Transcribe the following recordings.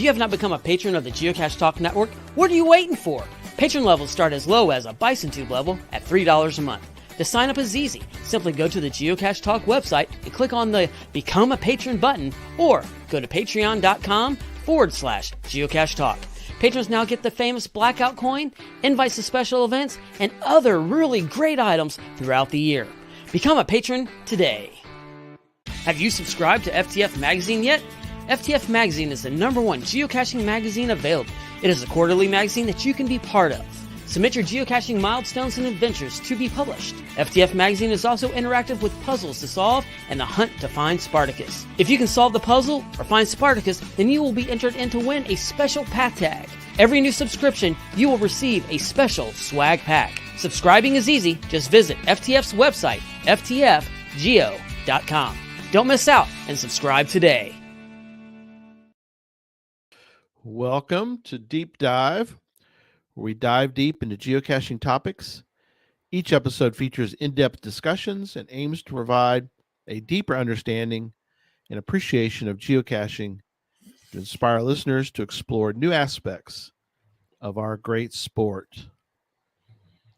you have not become a patron of the Geocache Talk Network, what are you waiting for? Patron levels start as low as a Bison Tube level at $3 a month. To sign up is easy. Simply go to the Geocache Talk website and click on the Become a Patron button, or go to patreon.com/Geocache Talk. Patrons now get the famous Blackout coin, invites to special events, and other really great items throughout the year. Become a patron today. Have you subscribed to FTF Magazine yet? FTF Magazine is the #1 geocaching magazine available. It is a quarterly magazine that you can be part of. Submit your geocaching milestones and adventures to be published. FTF Magazine is also interactive with puzzles to solve and the hunt to find Spartacus. If you can solve the puzzle or find Spartacus, then you will be entered in to win a special pack tag. Every new subscription, you will receive a special swag pack. Subscribing is easy. Just visit FTF's website, ftfgeo.com. Don't miss out and subscribe today. Welcome to Deep Dive, where we dive deep into geocaching topics. Each episode features in-depth discussions and aims to provide a deeper understanding and appreciation of geocaching to inspire listeners to explore new aspects of our great sport.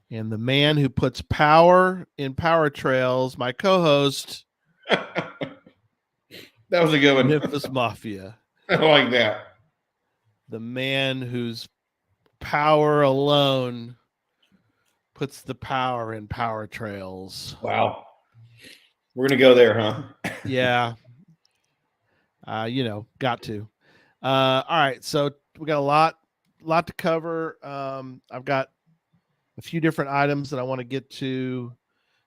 And the man who puts power in power trails, my co-host, That was a good one. Memphis Mafia. I like that. The man whose power alone puts the power in power trails. Wow. We're going to go there, huh? Yeah. Got to. All right. So we got a lot to cover. I've got a few different items that I want to get to,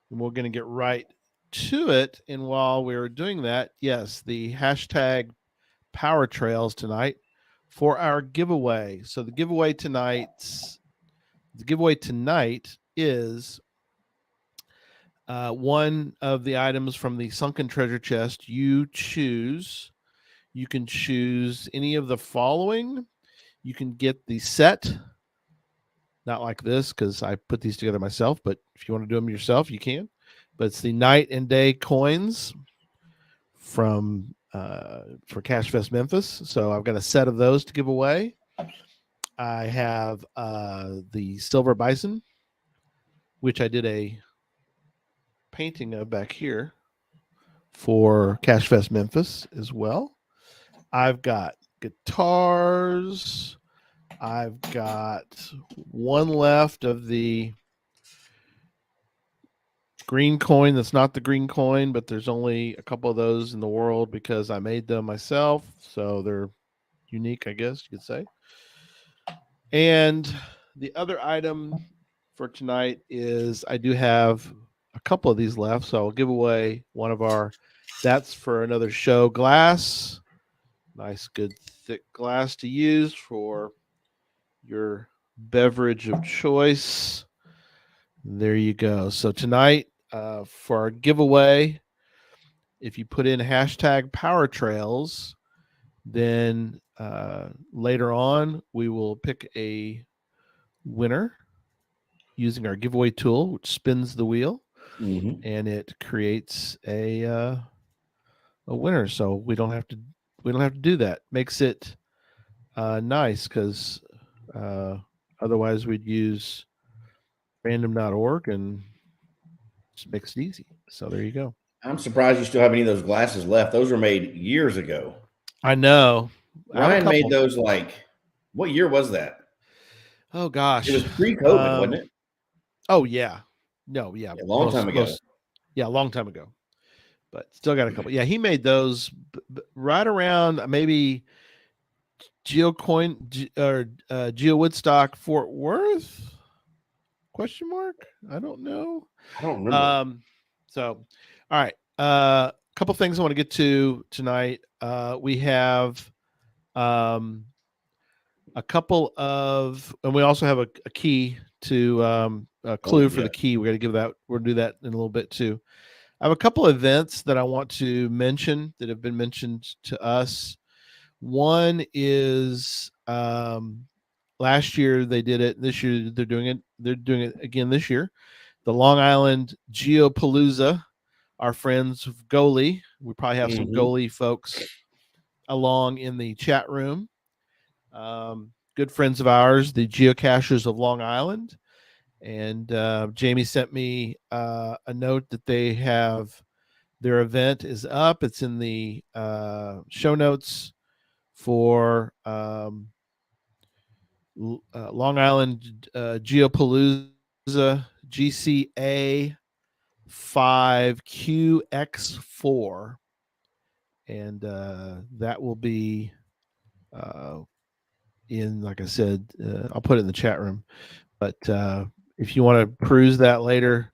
and we're going to get right to it. And while we're doing that, yes, the hashtag power trails tonight for our giveaway. So the giveaway tonight is one of the items from the sunken treasure chest. You can choose any of the following. You can get the set, not like this because I put these together myself, but if you want to do them yourself, you can. But it's the night and day coins from for Cache Fest Memphis. So I've got a set of those to give away. I have the silver bison, which I did a painting of back here for Cache Fest Memphis as well. I've got guitars. I've got one left of the green coin that's not the green coin, but there's only a couple of those in the world because I made them myself, so they're unique, I guess you could say. And the other item for tonight is I do have a couple of these left, so I'll give away one of our that's for another show glass. Nice good thick glass to use for your beverage of choice. There you go. So tonight, for our giveaway, if you put in hashtag power trails, then later on we will pick a winner using our giveaway tool, which spins the wheel, and it creates a winner. So we don't have to do that. Makes it nice because otherwise we'd use random.org and just makes it easy. So there you go. I'm surprised you still have any of those glasses left. Those were made years ago. I know. Ryan made those what year was that? Oh gosh. It was pre-COVID, wasn't it? Oh yeah. No, yeah. A long time ago. A long time ago. But still got a couple. Yeah, he made those right around maybe Geo Woodstock Fort Worth? Question mark? I don't know. I don't remember. So, all right. A couple things I want to get to tonight. We have a couple of, and we also have a key to a clue for the key. We're going to give that. We'll do that in a little bit too. I have a couple of events that I want to mention that have been mentioned to us. One is last year they did it. This year they're doing it. They're doing it again this year. The Long Island Geopalooza. Our friends Goalie. We probably have some Goalie folks along in the chat room. good friends of ours, the geocachers of Long Island. And Jamie sent me a note that they have their event is up. It's in the show notes for Long Island Geopalooza GCA 5QX4. And that will be in, like I said, I'll put it in the chat room. But if you want to peruse that later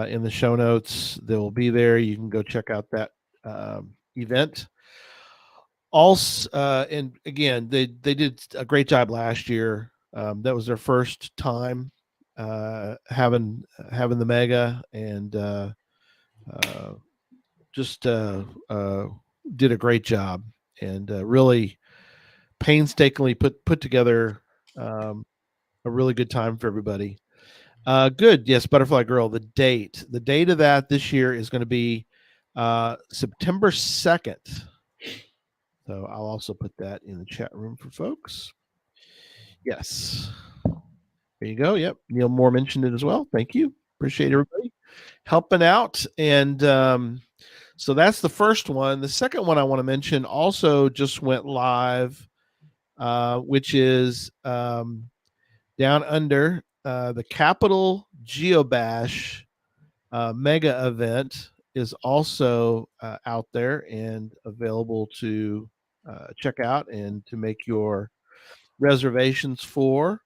in the show notes, they will be there. You can go check out that event. Also, and again, they did a great job last year. That was their first time having the mega, and just did a great job, and really painstakingly put together a really good time for everybody. Good. Yes, Butterfly Girl. The date of that this year is going to be September 2nd. So I'll also put that in the chat room for folks. Yes. There you go. Yep. Neil Moore mentioned it as well. Thank you. Appreciate everybody helping out. And so that's the first one. The second one I want to mention also just went live, which is down under the Capital Geobash mega event is also out there and available to check out and to make your reservations for.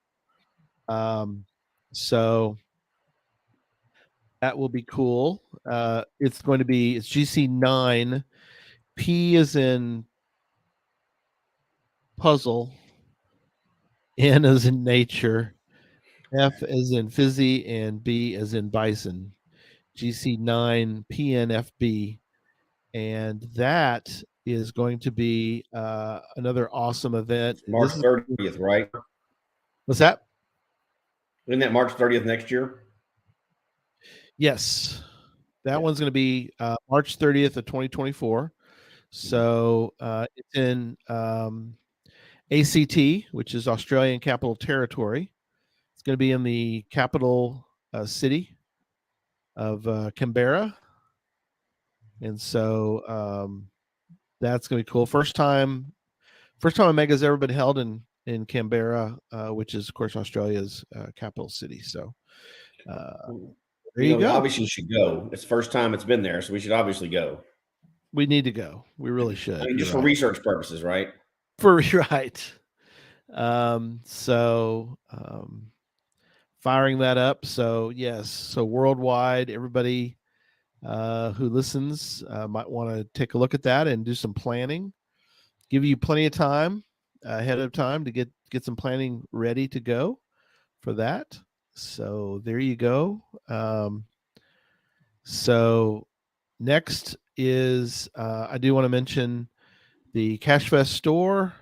So that will be cool. It's GC9. P is in puzzle. N is in nature. F is in fizzy, and B is in bison. GC9 PNFB. And that is going to be another awesome event. March 30th, right? What's that? Isn't that March 30th next year? Yes. That one's going to be March 30th of 2024. So it's in ACT, which is Australian Capital Territory. It's going to be in the capital city of Canberra. And so that's going to be cool. First time Omega's ever been held in Canberra, which is, of course, Australia's capital city. So there you go. Obviously, should go. It's the first time it's been there, so we should obviously go. We need to go. We really should. I mean, just for research purposes, right? Right. Firing that up. So yes. So worldwide, everybody who listens might want to take a look at that and do some planning. Give you plenty of time ahead of time to get some planning ready to go for that. So there you go. So next is I do want to mention the CashFest store.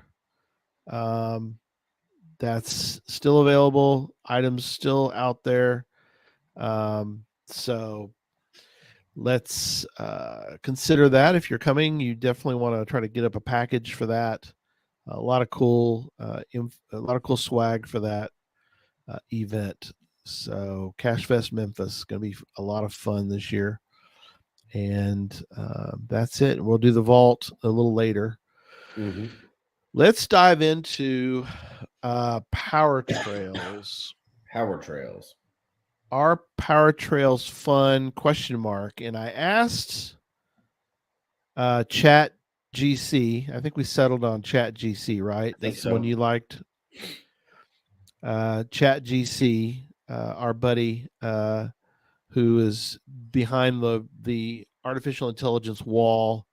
That's still available. Items still out there. So let's consider that. If you're coming, you definitely want to try to get up a package for that. A lot of cool swag for that event. So CashFest Memphis is going to be a lot of fun this year. And that's it. We'll do the vault a little later. Mm-hmm. Let's dive into Power Trails. Power Trails. Are Power Trails fun? ? And I asked Chat GC. I think we settled on Chat GC, right? That's the one you liked. Chat GC, our buddy who is behind the artificial intelligence wall,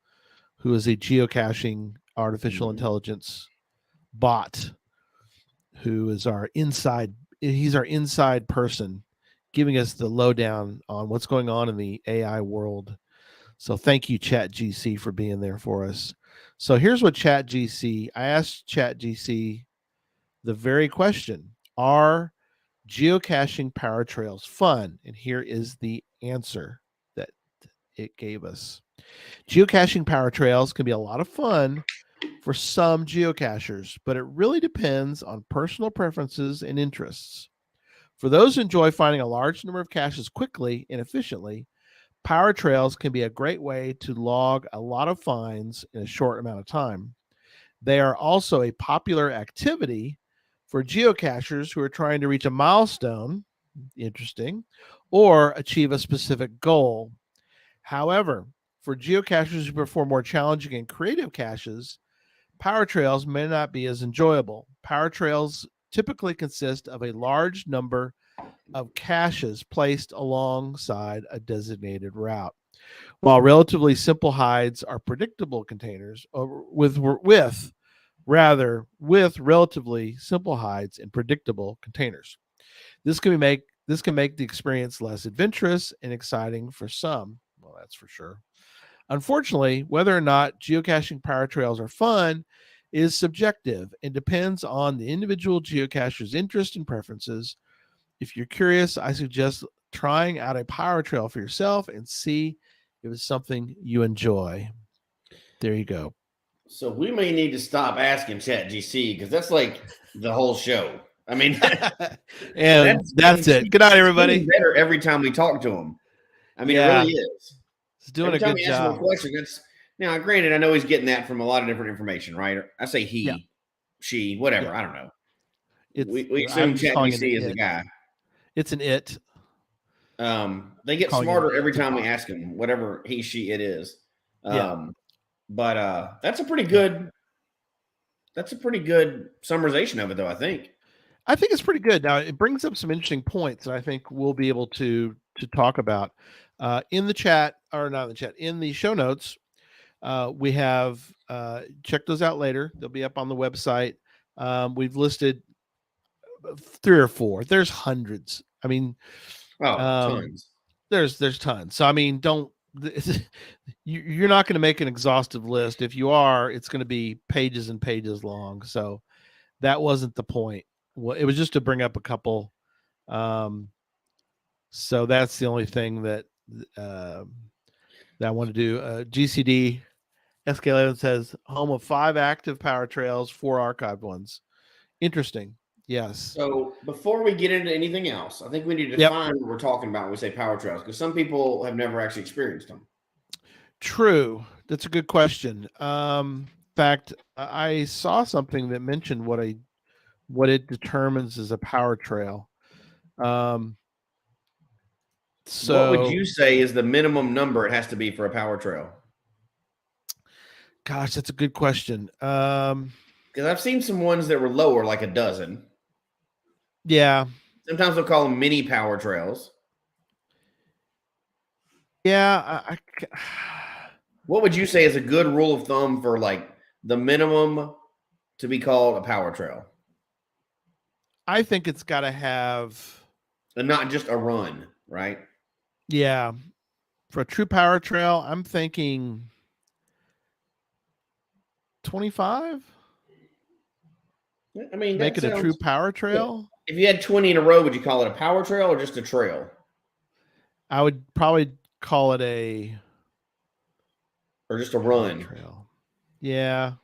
who is a geocaching artificial intelligence bot, who is he's our inside person, giving us the lowdown on what's going on in the AI world. So thank you, ChatGC, for being there for us. So here's what I asked ChatGC the very question: are geocaching power trails fun? And here is the answer that it gave us. Geocaching power trails can be a lot of fun, for some geocachers, but it really depends on personal preferences and interests. For those who enjoy finding a large number of caches quickly and efficiently, power trails can be a great way to log a lot of finds in a short amount of time. They are also a popular activity for geocachers who are trying to reach a milestone, interesting, or achieve a specific goal. However, for geocachers who prefer more challenging and creative caches, power trails may not be as enjoyable. Power trails typically consist of a large number of caches placed alongside a designated route. While relatively simple hides are predictable containers, with relatively simple hides in predictable containers. This can make the experience less adventurous and exciting for some. Well, that's for sure. Unfortunately, whether or not geocaching power trails are fun is subjective and depends on the individual geocacher's interest and preferences. If you're curious, I suggest trying out a power trail for yourself and see if it's something you enjoy. There you go. So we may need to stop asking ChatGC because that's like the whole show. I mean, and that's it. Good night, everybody. Better every time we talk to him. I mean, it really is. He's doing a good job. Every time we ask him a question, that's now. Granted, I know he's getting that from a lot of different information, right? I say he, she, whatever. I don't know. We assume ChatGC is the guy. It's an it. They get smarter every time we ask him, whatever he, she, it is. But that's a pretty good summarization of it, though. I think it's pretty good. Now it brings up some interesting points that I think we'll be able to talk about in the chat, or not in the chat, in the show notes. We have check those out later. They'll be up on the website. We've listed 3 or 4. There's hundreds. I mean, tons. There's tons. So I mean, you're not going to make an exhaustive list. If you are, it's going to be pages and pages long. So that wasn't the point. Well, it was just to bring up a couple. So that's the only thing that I want to do. GCD SK11 says home of 5 active power trails, 4 archived ones. Interesting. Yes. So before we get into anything else, I think we need to define what we're talking about when we say power trails, because some people have never actually experienced them. True. That's a good question. In fact, I saw something that mentioned what it determines as a power trail. So what would you say is the minimum number it has to be for a power trail? Gosh, that's a good question. Because I've seen some ones that were lower, like a dozen. Yeah. Sometimes they'll call them mini power trails. Yeah. What would you say is a good rule of thumb for like the minimum to be called a power trail? I think it's got to have, and not just a run, right? Yeah. For a true power trail, I'm thinking 25. I mean, make it a true power trail. If you had 20 in a row, would you call it a power trail or just a trail? I would probably call it or just a run trail. Yeah.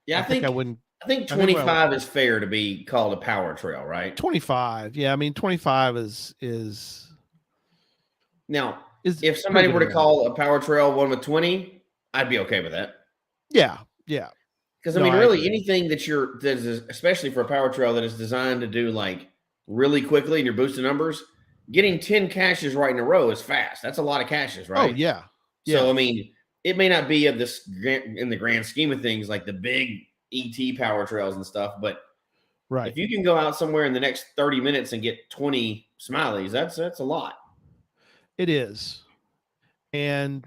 Yeah, I think I wouldn't. I think 25 is fair to be called a power trail, right? 25. Yeah, I mean 25 is now. If somebody were to call a power trail one with 20, I'd be okay with that. Yeah. Because I mean, really, anything that is especially for a power trail that is designed to do like really quickly and you're boosting numbers, getting 10 caches right in a row is fast. That's a lot of caches, right? Oh yeah. So I mean, it may not be of this in the grand scheme of things like the big ET power trails and stuff, but if you can go out somewhere in the next 30 minutes and get 20 smileys, that's a lot. It is. And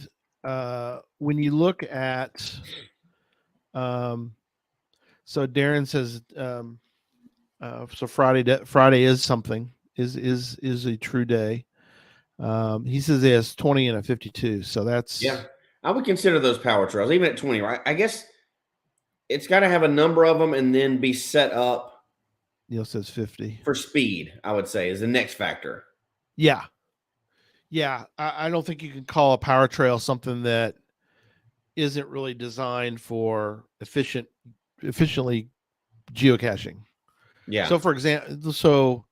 when you look at so Darren says so Friday is something, is a true day. He says he has 20 and a 52, so that's I would consider those power trails even at 20, right? I guess it's got to have a number of them and then be set up. Neil says 50 for speed. I would say is the next factor. Yeah. I don't think you can call a power trail something that isn't really designed for efficiently geocaching. Yeah. So for example,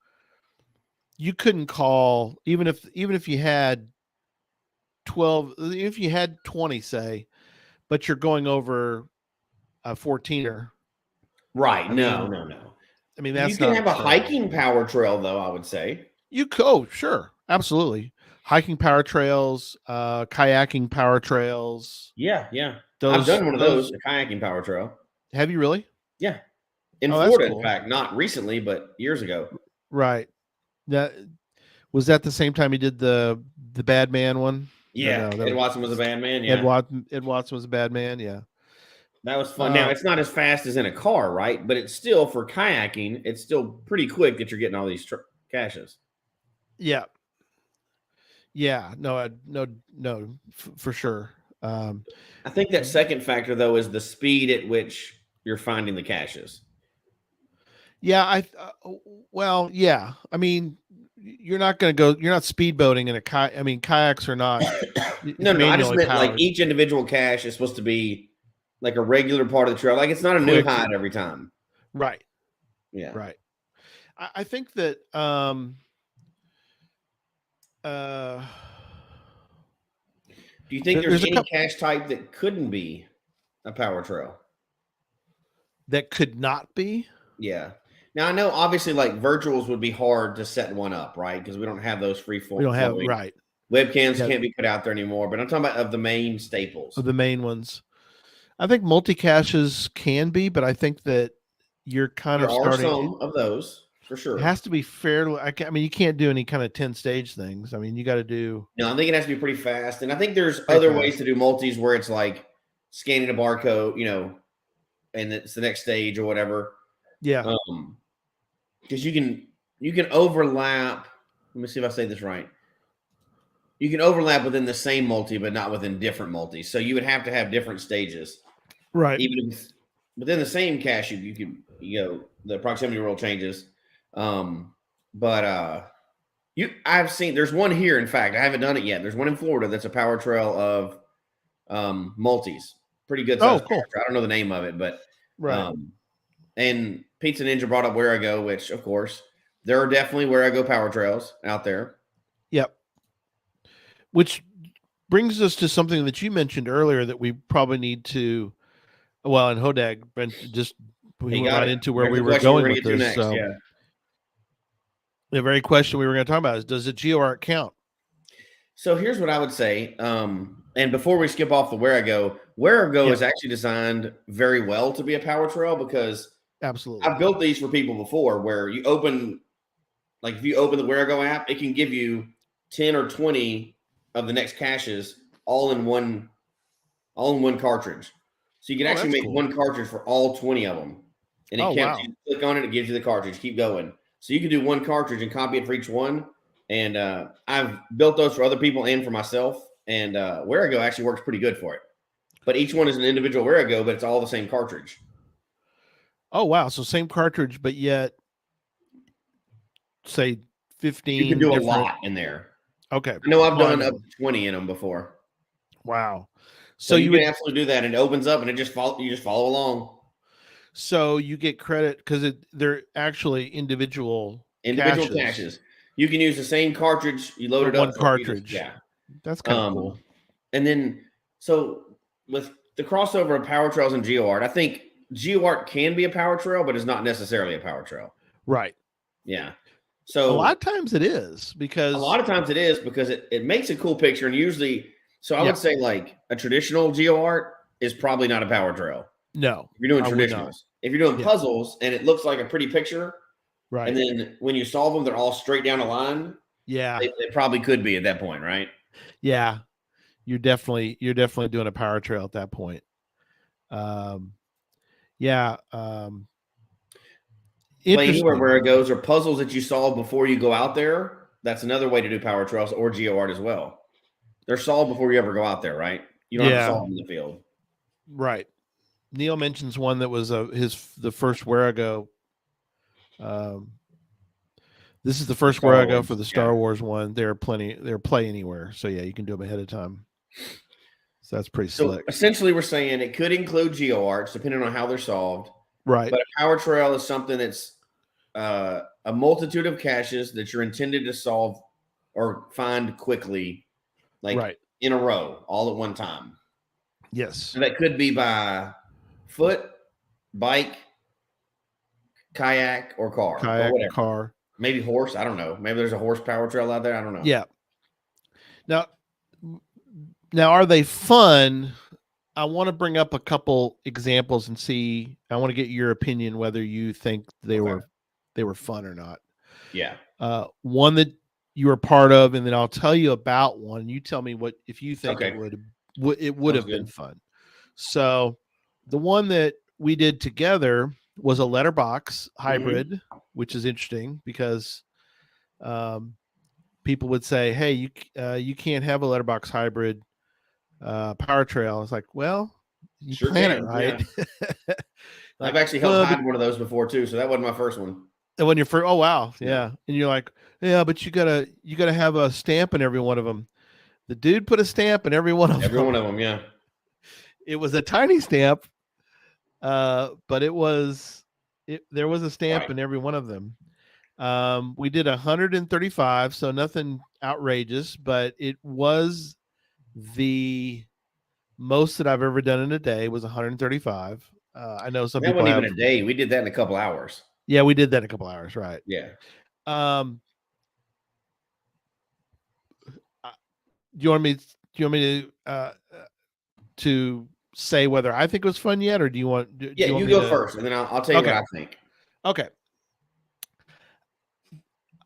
you couldn't call even if you had 12, if you had 20, say, but you're going over a 14er. Right. I No. mean, You that's can not a have a trail. hiking power trail, though, I would say. You could, sure, absolutely. Hiking power trails, kayaking power trails. Yeah. I've done one of those, a kayaking power trail. Have you really? Yeah. In that's Florida, cool. in fact, not recently, but years ago. Right. That was that the same time he did the bad man one? Yeah. No, Ed Watson was a bad man. Yeah. Ed Watson was a bad man. Yeah. That was fun. Now, it's not as fast as in a car, right? But it's still, for kayaking, it's still pretty quick that you're getting all these caches. Yeah. Yeah. No, for sure. I think that second factor, though, is the speed at which you're finding the caches. Yeah. Well, yeah. I mean, you're not going to go, you're not speedboating in a kayak. I mean, kayaks are not. No. I just meant powered. Like each individual cache is supposed to be like a regular part of the trail. Like it's not a new hide every time. Right. Yeah. Right. I think that do you think there's any cache type that couldn't be a power trail? That could not be? Yeah. Now I know obviously like virtuals would be hard to set one up, right? Because we don't have those free form. We don't have right. Webcams can't be put out there anymore, but I'm talking about of the main staples. Of the main ones. I think multi-caches can be, but I think that you're kind of starting. There are some of those for sure. It has to be fair to. I mean, you can't do any kind of 10-stage things. I mean, you got to do. No, I think it has to be pretty fast, and I think there's other ways to do multis where it's like scanning a barcode, and it's the next stage or whatever. Yeah. Because you can overlap. Let me see if I say this right. You can overlap within the same multi, but not within different multis. So you would have to have different stages. Right. Even if within the same cache, the proximity rule changes. I've seen there's one here. In fact, I haven't done it yet. There's one in Florida that's a power trail of multis. Pretty good. Oh, cool. I don't know the name of it, but right. And Pizza Ninja brought up Where I Go, which of course there are definitely Where I Go power trails out there. Yep. Which brings us to something that you mentioned earlier that we probably need to. Well, in Hodag, we went right into where we were going with this. Next, so. Yeah. The very question we were going to talk about is, does a GeoArt count? So here's what I would say. And before we skip off the Where I Go is actually designed very well to be a power trail because absolutely I've built these for people before where you open, like if you open the Where I Go app, it can give you 10 or 20 of the next caches all in one cartridge. So you can actually make one cartridge for all 20 of them. And you click on it, it gives you the cartridge. Keep going. So you can do one cartridge and copy it for each one. And I've built those for other people and for myself. And Where I Go actually works pretty good for it. But each one is an individual Where I Go, but it's all the same cartridge. Oh, wow. So same cartridge, but yet, say, 15. You can do a lot in there. Okay. I know I've done up to 20 in them before. Wow. So you can absolutely do that. And it opens up and you just follow along. So you get credit because they're actually individual caches. You can use the same cartridge. You load it up. One cartridge. Yeah. That's kind of cool. And then, so with the crossover of power trails and GeoArt, I think GeoArt can be a power trail, but it's not necessarily a power trail. Right. Yeah. So a lot of times it is because it makes a cool picture. And usually, so I would say like a traditional GeoArt is probably not a power trail. No. If you're doing traditionals. If you're doing puzzles and it looks like a pretty picture, right? And then when you solve them, they're all straight down a line. Yeah. They probably could be at that point, right? Yeah. You're definitely doing a power trail at that point. Play Anywhere Where It Goes, or puzzles that you solve before you go out there. That's another way to do power trails or GeoArt as well. They're solved before you ever go out there, right? You don't have to solve them in the field. Right. Neil mentions one that was the first Where I Go. This is the first Where I Go for the Star Wars one. They're Play Anywhere. So yeah, you can do them ahead of time. So that's pretty So slick. essentially, we're saying it could include GeoArcs, depending on how they're solved. Right. But a power trail is something that's a multitude of caches that you're intended to solve or find quickly, like in a row, all at one time. Yes. So that could be by foot, bike, kayak, or car. Kayak, or whatever. car. Maybe horse. I don't know. Maybe there's a horse power trail out there. I don't know. Yeah. Now, are they fun? I want to bring up a couple examples and see. I want to get your opinion whether you think they were fun or not. Yeah. One that you were part of, and then I'll tell you about one. You tell me what if you think it would have been fun. So, the one that we did together was a letterbox hybrid, which is interesting because people would say, "Hey, you can't have a letterbox hybrid power trail." It's like, well, you sure plan can, it right. Yeah. I've actually helped hide one of those before too, so that wasn't my first one. And when you're first, oh wow, yeah, and you're like, yeah, but you gotta have a stamp in every one of them. The dude put a stamp in every one of them. Every one of them, yeah. It was a tiny stamp, but there was a stamp in every one of them. We did 135, so nothing outrageous, but it was the most that I've ever done in a day was 135. I know some people wasn't even a day. We did that in a couple hours. Yeah, we did that in a couple hours, right? Yeah. Do you want me to say whether I think it was fun yet, or do you want? You go first, and then I'll tell you what I think. Okay.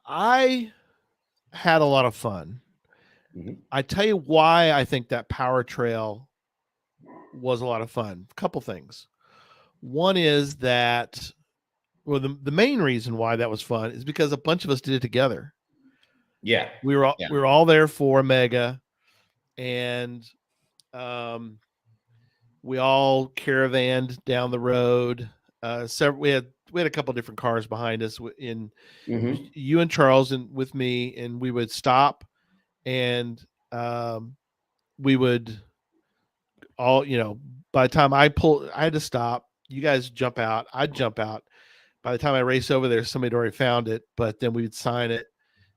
I had a lot of fun. Mm-hmm. I tell you why I think that power trail was a lot of fun. A couple things. One is that, well, the main reason why that was fun is because a bunch of us did it together. Yeah, we were all there for Mega, and we all caravanned down the road. We had a couple different cars behind us. You and Charles and with me, and we would stop, and we would all, by the time I had to stop. You guys jump out. I'd jump out. By the time I race over there, somebody had already found it, but then we'd sign it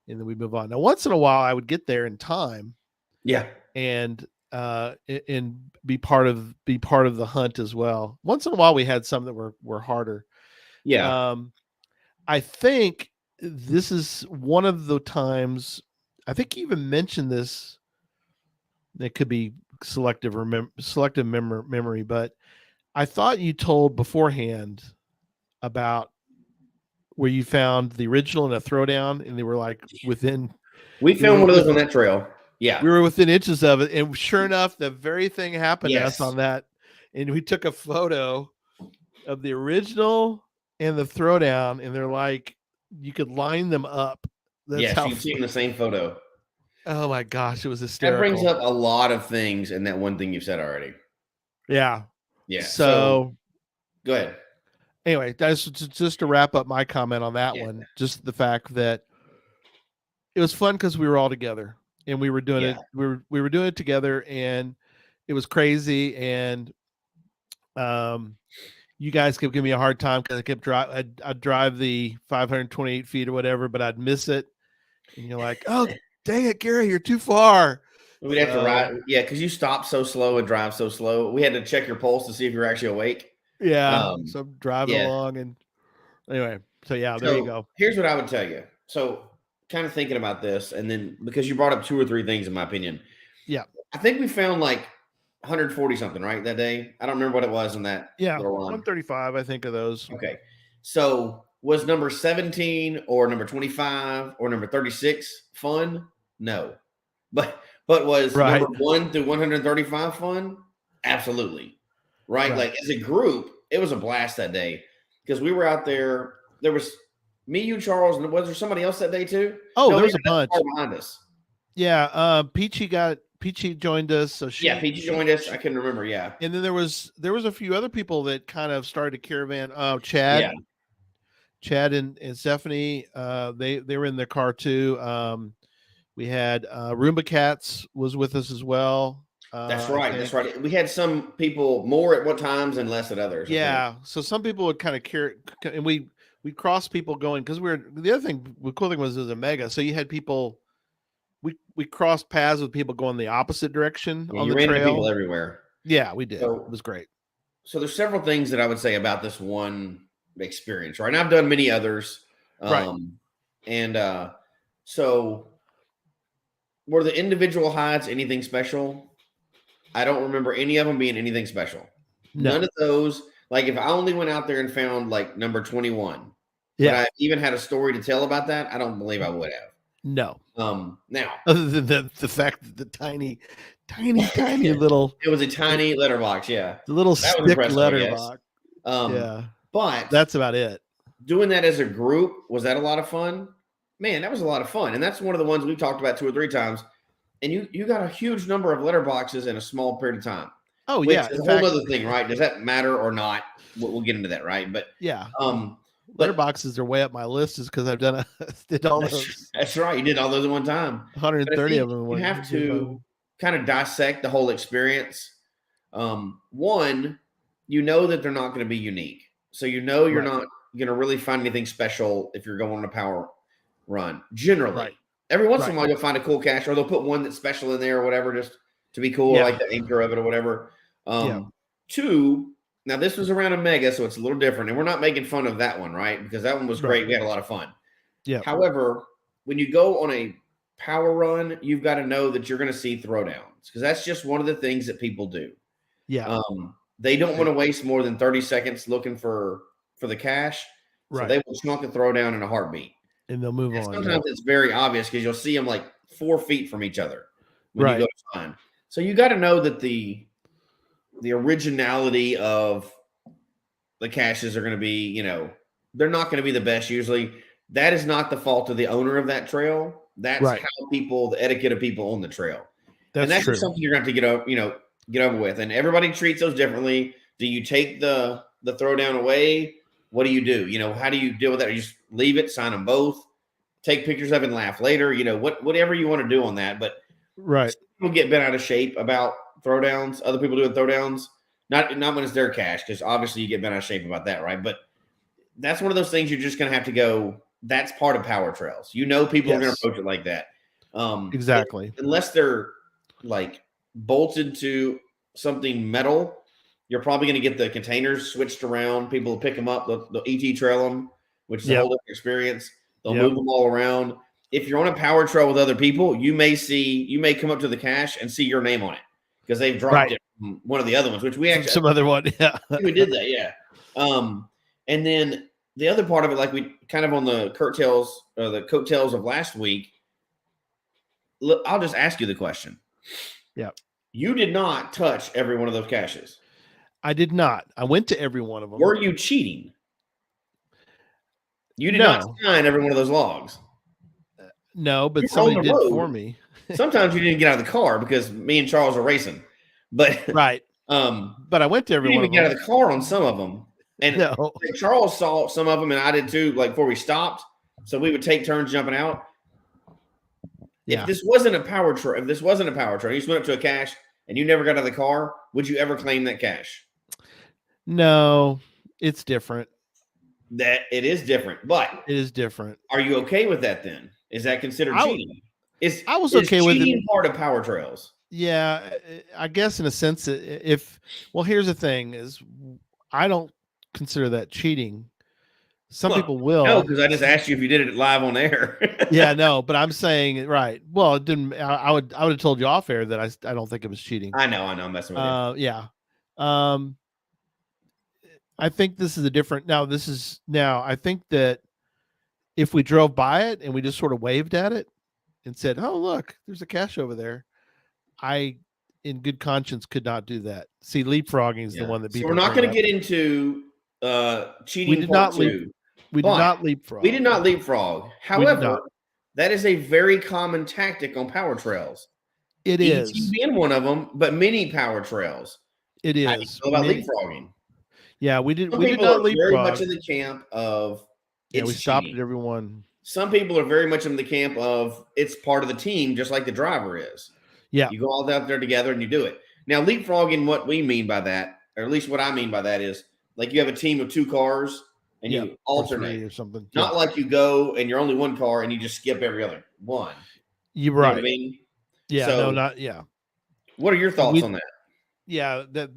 and then we'd move on. Now, once in a while I would get there in time. Yeah. And be part of the hunt as well. Once in a while we had some that were harder. Yeah. I think this is one of the times, I think you even mentioned this. It could be selective memory, but I thought you told beforehand about where you found the original and a throwdown, and they were like within. We found one of those on that trail. Yeah, we were within inches of it, and sure enough, the very thing happened to us on that. And we took a photo of the original and the throwdown, and they're like, you could line them up. That's how you've seen the same photo. Oh my gosh, it was hysterical. That brings up a lot of things in that one thing you've said already. Yeah. Yeah. So go ahead. Anyway, that's just to wrap up my comment on that one. Just the fact that it was fun because we were all together and we were doing it. We were doing it together, and it was crazy. And you guys kept giving me a hard time because I kept I'd drive the 528 feet or whatever, but I'd miss it. And you're like, oh, dang it, Gary, you're too far. We'd have to ride. Yeah, because you stop so slow and drive so slow. We had to check your pulse to see if you're actually awake. Yeah. So I'm driving along, and anyway, there you go. Here's what I would tell you. So kind of thinking about this, and then because you brought up 2 or 3 things in my opinion. Yeah. I think we found like 140 something, right, that day? I don't remember what it was in that. Yeah, 135, I think, of those. Okay. So was number 17 or number 25 or number 36 fun? No. But was number 1 through 135 fun? Absolutely. Right? Like as a group, it was a blast that day because we were out there. There was me, you, Charles, and was there somebody else that day too? Oh, there was a bunch behind us. Yeah, Peachy joined us. So Peachy joined us. I couldn't remember. Yeah, and then there was a few other people that kind of started a caravan. Chad and Stephanie. They were in their car too. We had Roomba Cats was with us as well. That's right. That's right. We had some people more at one times and less at others. Yeah. So some people would kind of carry, and we crossed people going because the other thing, the cool thing was it was a mega. So you had people, we crossed paths with people going the opposite direction on the ran trail. Into people everywhere. Yeah, we did. So, it was great. So there's several things that I would say about this one experience, right? And I've done many others. Right. And so were the individual hides anything special? I don't remember any of them being anything special. No. None of those. Like if I only went out there and found like number 21, but I even had a story to tell about that, I don't believe I would have. No. Now other than the fact that the tiny little, it was a tiny letterbox. Yeah. The little stick letterbox. But that's about it. Doing that as a group, was that a lot of fun? Man, that was a lot of fun. And that's one of the ones we've talked about 2 or 3 times. And you got a huge number of letterboxes in a small period of time. Oh, yeah. It's a whole other thing, right? Does that matter or not? We'll get into that, right? But yeah. Letterboxes are way up my list is because I've did all those. That's right. You did all those at one time. 130 of them. You have to kind of dissect the whole experience. One, you know that they're not going to be unique. So you're not going to really find anything special if you're going on a power run. Generally. Right. Every once in a while you'll find a cool cache, or they'll put one that's special in there or whatever, just to be cool, like the anchor of it or whatever. 2, now this was around a mega, so it's a little different. And we're not making fun of that one, right? Because that one was great. We had a lot of fun. Yeah. However, when you go on a power run, you've got to know that you're going to see throwdowns, because that's just one of the things that people do. Yeah. They don't want to waste more than 30 seconds looking for the cache. So they will chunk a throwdown in a heartbeat. And they'll move on. Sometimes it's very obvious because you'll see them like 4 feet from each other when you go to find. So you got to know that the originality of the caches are going to be, they're not going to be the best usually. That is not the fault of the owner of that trail. That's how the etiquette of people on the trail. That's just something you're going to have to get over with. And everybody treats those differently. Do you take the throwdown away? What do you do? How do you deal with that? You just leave it, sign them both, take pictures of it and laugh later, whatever you want to do on that. But people get bent out of shape about throwdowns, other people doing throwdowns, not when it's their cache, because obviously you get bent out of shape about that, right? But that's one of those things you're just going to have to go, that's part of power trails. People are going to approach it like that. Exactly. Unless they're like bolted to something metal, you're probably going to get the containers switched around. People will pick them up. They'll ET trail them, which is a whole different experience. They'll move them all around. If you're on a power trail with other people, you may come up to the cache and see your name on it because they've dropped it from one of the other ones, which we actually some other one. Yeah, we did that. Yeah. And then the other part of it, like we kind of on the coattails of last week. Look, I'll just ask you the question. Yeah. You did not touch every one of those caches. I did not. I went to every one of them. Were you cheating? You did not sign every one of those logs. No, but somebody did for me. Sometimes you didn't get out of the car because me and Charles are racing. But but I went to every one of them. You didn't even get out of the car on some of them. And Charles saw some of them, and I did too, like before we stopped. So we would take turns jumping out. Yeah. If this wasn't a power trail, you just went up to a cache and you never got out of the car, would you ever claim that cache? No, it's different. That it is different, but it is different. Are you okay with that then? Is that considered cheating? I was okay with it. Part of power trails. Yeah, I guess in a sense, here's the thing: is I don't consider that cheating. Some people will. No, because I just asked you if you did it live on air. Yeah, no, but I'm saying Well, it didn't. I would have told you off air that I don't think it was cheating. I know. I'm messing with you. Yeah. I think this is a different. I think that if we drove by it and we just sort of waved at it and said, "Oh, look, there's a cache over there," I, in good conscience, could not do that. See, leapfrogging is the one that people. So we're not going to get into cheating. We did not leapfrog. We did not leapfrog. However, that is a very common tactic on power trails. It is being one of them, but many power trails. It is. How do you feel about leapfrogging? Yeah, we did. Some we did not leapfrog. Very much in the camp of we stopped at everyone. Some people are very much in the camp of it's part of the team, just like the driver is. Yeah, you go all out there together and you do it. Now, leapfrogging, what we mean by that, or at least what I mean by that is like you have a team of 2 cars and you alternate or something. Not like you go and you're only 1 car and you just skip every other one. You're right. You know right. what I mean? Yeah, so, no, not yeah. What are your thoughts on that? Yeah, that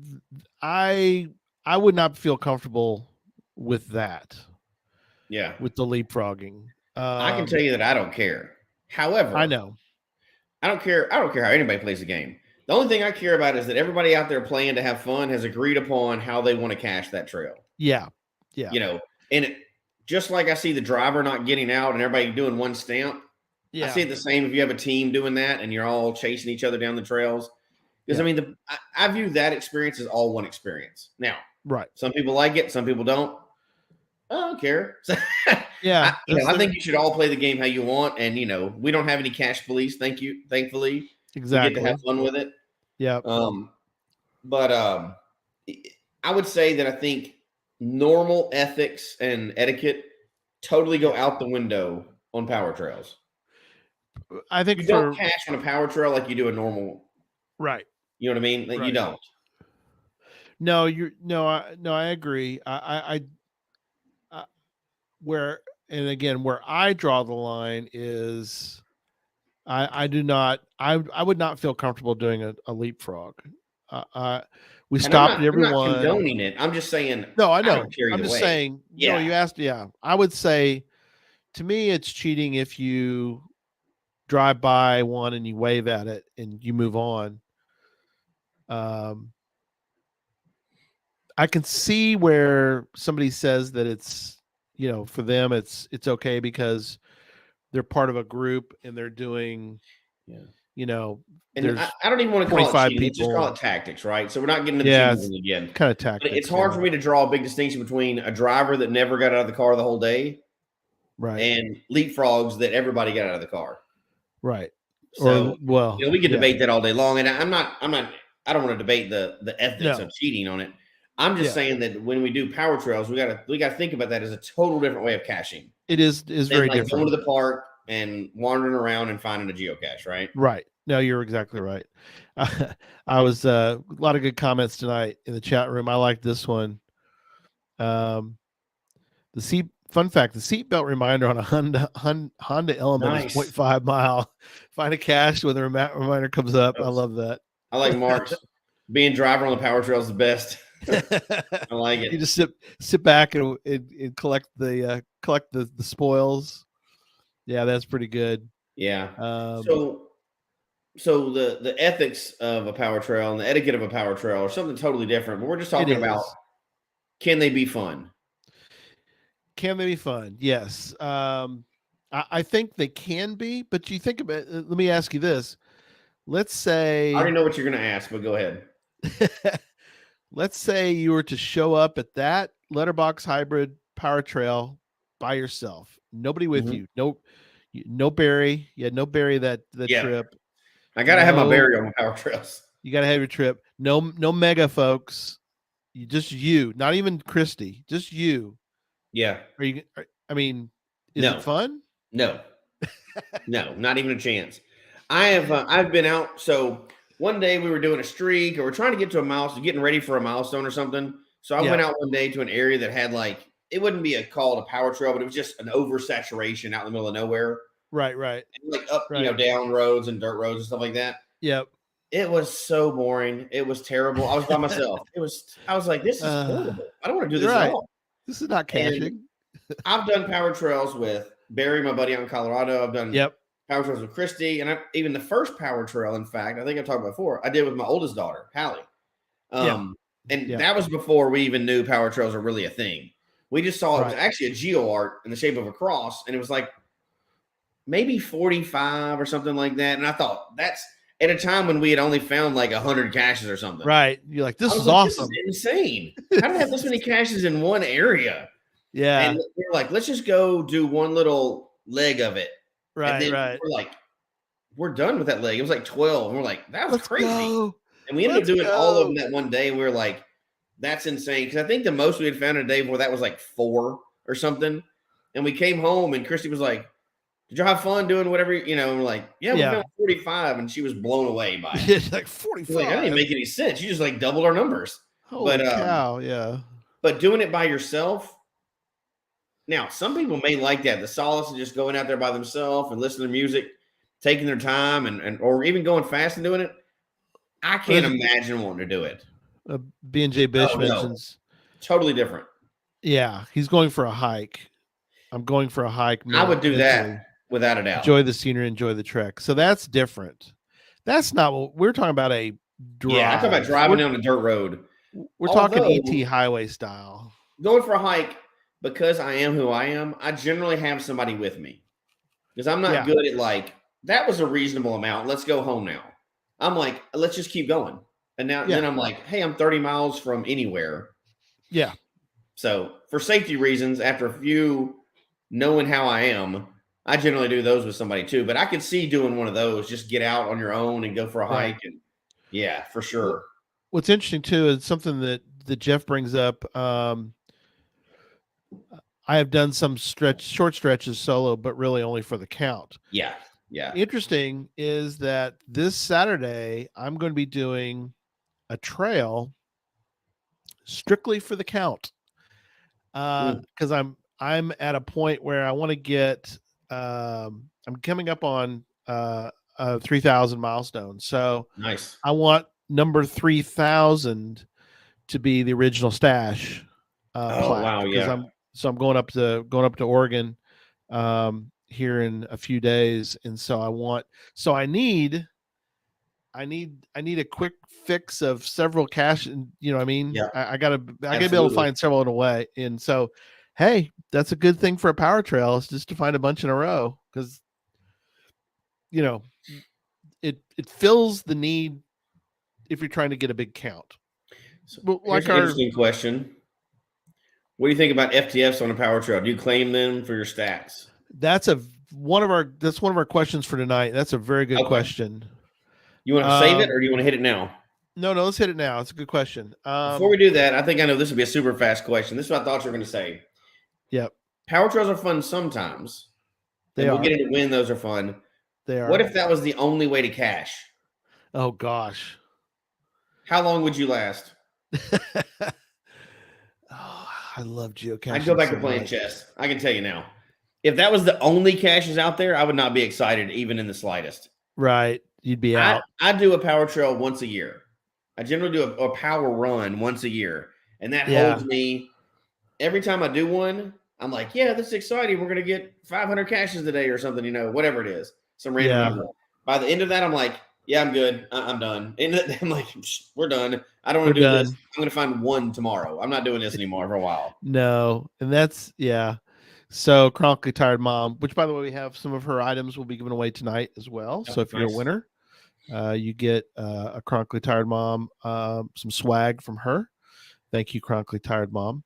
I would not feel comfortable with that. Yeah. With the leapfrogging. I can tell you that I don't care. However, I know. I don't care how anybody plays the game. The only thing I care about is that everybody out there playing to have fun has agreed upon how they want to cash that trail. Yeah. Yeah. You know, and just like I see the driver not getting out and everybody doing one stamp, I see it the same if you have a team doing that and you're all chasing each other down the trails. Because I mean, I view that experience as all one experience. Now, some people like it, some people don't. I don't care. Yeah, I think you should all play the game how you want, and we don't have any cash police. Thankfully, exactly. We get to have fun with it. Yeah. But I would say that I think normal ethics and etiquette totally go out the window on power trails. I think you don't cash on a power trail like you do a normal. Right. You know what I mean? Like, you don't. No, I agree. I where I draw the line is I would not feel comfortable doing a leapfrog. We stopped everyone. I'm not condoning it. I'm just saying. No, I know. I'm just saying. Yeah. No, you asked. Yeah, I would say, to me, it's cheating if you drive by one and you wave at it and you move on. I can see where somebody says that it's, for them it's okay because they're part of a group and they're doing, and I don't even want to call it cheating. Let's just call it tactics, right? So we're not getting into cheating again. Kind of tactics. But it's hard for me to draw a big distinction between a driver that never got out of the car the whole day, right, and leapfrogs that everybody got out of the car, right. So, we could debate that all day long, and I don't want to debate the ethics of cheating on it. I'm just saying that when we do power trails, we gotta think about that as a total different way of caching. It is very different. Going to the park and wandering around and finding a geocache, right? Right. No, you're exactly right. I was a lot of good comments tonight in the chat room. I like this one. Fun fact: the seatbelt reminder on a Honda Element is 0.5 mile. Find a cache when the reminder comes up. I love that. I like Mark's. Being driver on the power trail is the best. I like it. You just sit back and collect the spoils. Yeah, that's pretty good. Yeah. So the ethics of a power trail and the etiquette of a power trail are something totally different. But we're just talking about, can they be fun? Can they be fun? Yes. I think they can be, but you think about it. Let me ask you this. Let's say, I already know what you're going to ask, but go ahead. Let's say you were to show up at that letterbox hybrid power trail by yourself, nobody with you, no Barry. You had no Barry that trip. I gotta have my Barry on my power trails. You gotta have your trip. No mega folks. You, not even Christy, just you. Yeah. Is it fun? No, no, not even a chance. I've been out. So one day we were doing a streak, or we're trying to get to a milestone, getting ready for a milestone or something. So I went out one day to an area that had it wouldn't be called a power trail, but it was just an oversaturation out in the middle of nowhere. Right. And up, down roads and dirt roads and stuff like that. Yep. It was so boring. It was terrible. I was by myself. I was like, this is horrible. I don't want to do this at all. This is not caching. I've done power trails with Barry, my buddy out in Colorado. I've done power trails with Christy, and even the first power trail, in fact, I think I've talked about before, I did with my oldest daughter, Hallie. That was before we even knew power trails are really a thing. We just saw it was actually a geo art in the shape of a cross, and it was maybe 45 or something like that. And I thought, that's at a time when we had only found 100 caches or something. Right. You're like, this is awesome. This is insane. How do I have this many caches in one area? Yeah. And we're like, let's just go do one little leg of it. Right. And then we're like, we're done with that leg. It was 12. And we're like, that was crazy. Go. And we ended up doing all of them that one day. And we were like, that's insane. Because I think the most we had found in a day before that was 4 or something. And we came home and Christy was like, did you have fun doing whatever, we're like, yeah, we found 45, and she was blown away by it. It's like 45. Like, that didn't make any sense. You just like doubled our numbers. Holy cow, yeah. But doing it by yourself, now some people may like that, the solace of just going out there by themselves and listening to music, taking their time, and or even going fast and doing it. I can't imagine wanting to do it. B&J Bish mentions totally different. Yeah, he's going for a hike. I'm going for a hike. I would do that without a doubt. Enjoy the scenery, enjoy the trek. So that's different. That's not what we're talking about. A drive. Yeah, I'm talking about driving down the dirt road. We're talking ET highway style. Going for a hike, because I am who I am, I generally have somebody with me. Because I'm not good at like, that was a reasonable amount. Let's go home now. I'm like, let's just keep going. And now then I'm like, hey, I'm 30 miles from anywhere. Yeah. So for safety reasons, after a few knowing how I am, I generally do those with somebody too. But I could see doing one of those, just get out on your own and go for a hike. And yeah, for sure. What's interesting too is something that Jeff brings up. I have done some short stretches solo, but really only for the count. Yeah. Yeah. Interesting is that this Saturday, I'm going to be doing a trail strictly for the count. Because I'm at a point where I want to get, I'm coming up on a 3,000 milestone. So nice. I want number 3,000 to be the original stash. Wow. Yeah. I'm going up to Oregon here in a few days. And so I need a quick fix of several cache, and you know what I mean? Yeah. I gotta be able to find several in a way. And so, hey, that's a good thing for a power trail, is just to find a bunch in a row, because it fills the need if you're trying to get a big count. So, like an interesting question. What do you think about FTFs on a power trail? Do you claim them for your stats? That's one of our questions for tonight. That's a very good question. You want to save it, or do you want to hit it now? No, let's hit it now. It's a good question. Before we do that, I think I know this would be a super fast question. This is what I thought you were going to say. Yep. Power trails are fun sometimes. We'll get into when those are fun. They are. What if that was the only way to cache? Oh, gosh. How long would you last? I love geocaching. I'd go back to playing chess. I can tell you now. If that was the only caches out there, I would not be excited even in the slightest. Right. You'd be out. I do a power trail once a year. I generally do a power run once a year. And that holds me. Every time I do one, I'm like, yeah, this is exciting. We're going to get 500 caches today or something, whatever it is. Some random number. By the end of that, I'm like, yeah, I'm good. I'm done. And I'm like, we're done. I don't want to do this. I'm going to find one tomorrow. I'm not doing this anymore for a while. No. And that's, So Chronically Tired Mom, which by the way, we have some of her items will be given away tonight as well. So if you're a winner, you get a Chronically Tired Mom, some swag from her. Thank you, Chronically Tired Mom.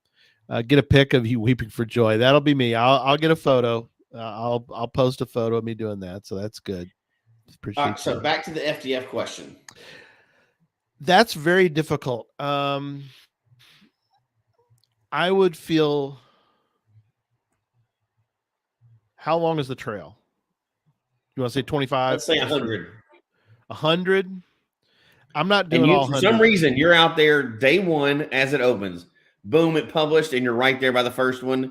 Get a pic of you weeping for joy. That'll be me. I'll get a photo. I'll post a photo of me doing that. So that's good. Appreciate it. So back to the FTF question. That's very difficult. I would feel. How long is the trail? You want to say 25? Let's say 100. 100? I'm not doing all 100. For some reason, you're out there day one as it opens. Boom, it published, and you're right there by the first one.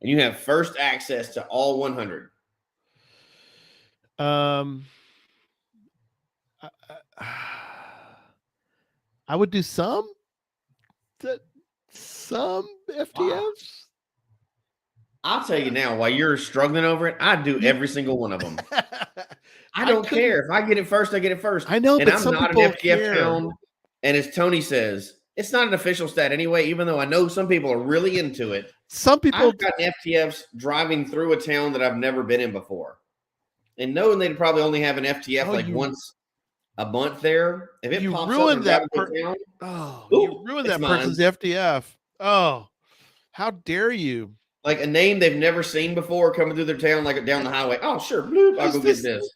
And you have first access to all 100. I would do some FTFs. Wow. I'll tell you now, while you're struggling over it, I'd do every single one of them. I don't care. If I get it first, I get it first. I know, and but I'm some not an FTF hound. And as Tony says, it's not an official stat anyway, even though I know some people are really into it. Some people I've got FTFs driving through a town that I've never been in before. And knowing they'd probably only have an FTF once a month there. If it pops ruined up that town, you ruined that person's FTF. Oh, how dare you? Like a name they've never seen before coming through their town, like down the highway. Oh, sure. Bloop, I'll go get this.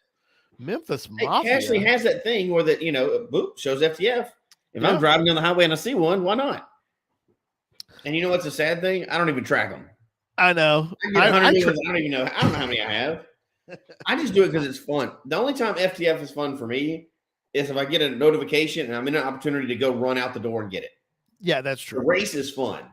Memphis Mafia. It actually has that thing where that, boop, shows FTF. If I'm driving down the highway and I see one, why not? And you know what's a sad thing? I don't even track them. I know. I don't even know. I don't know how many I have. I just do it because it's fun. The only time FTF is fun for me is if I get a notification and I'm in an opportunity to go run out the door and get it. Yeah, that's true. The race is fun.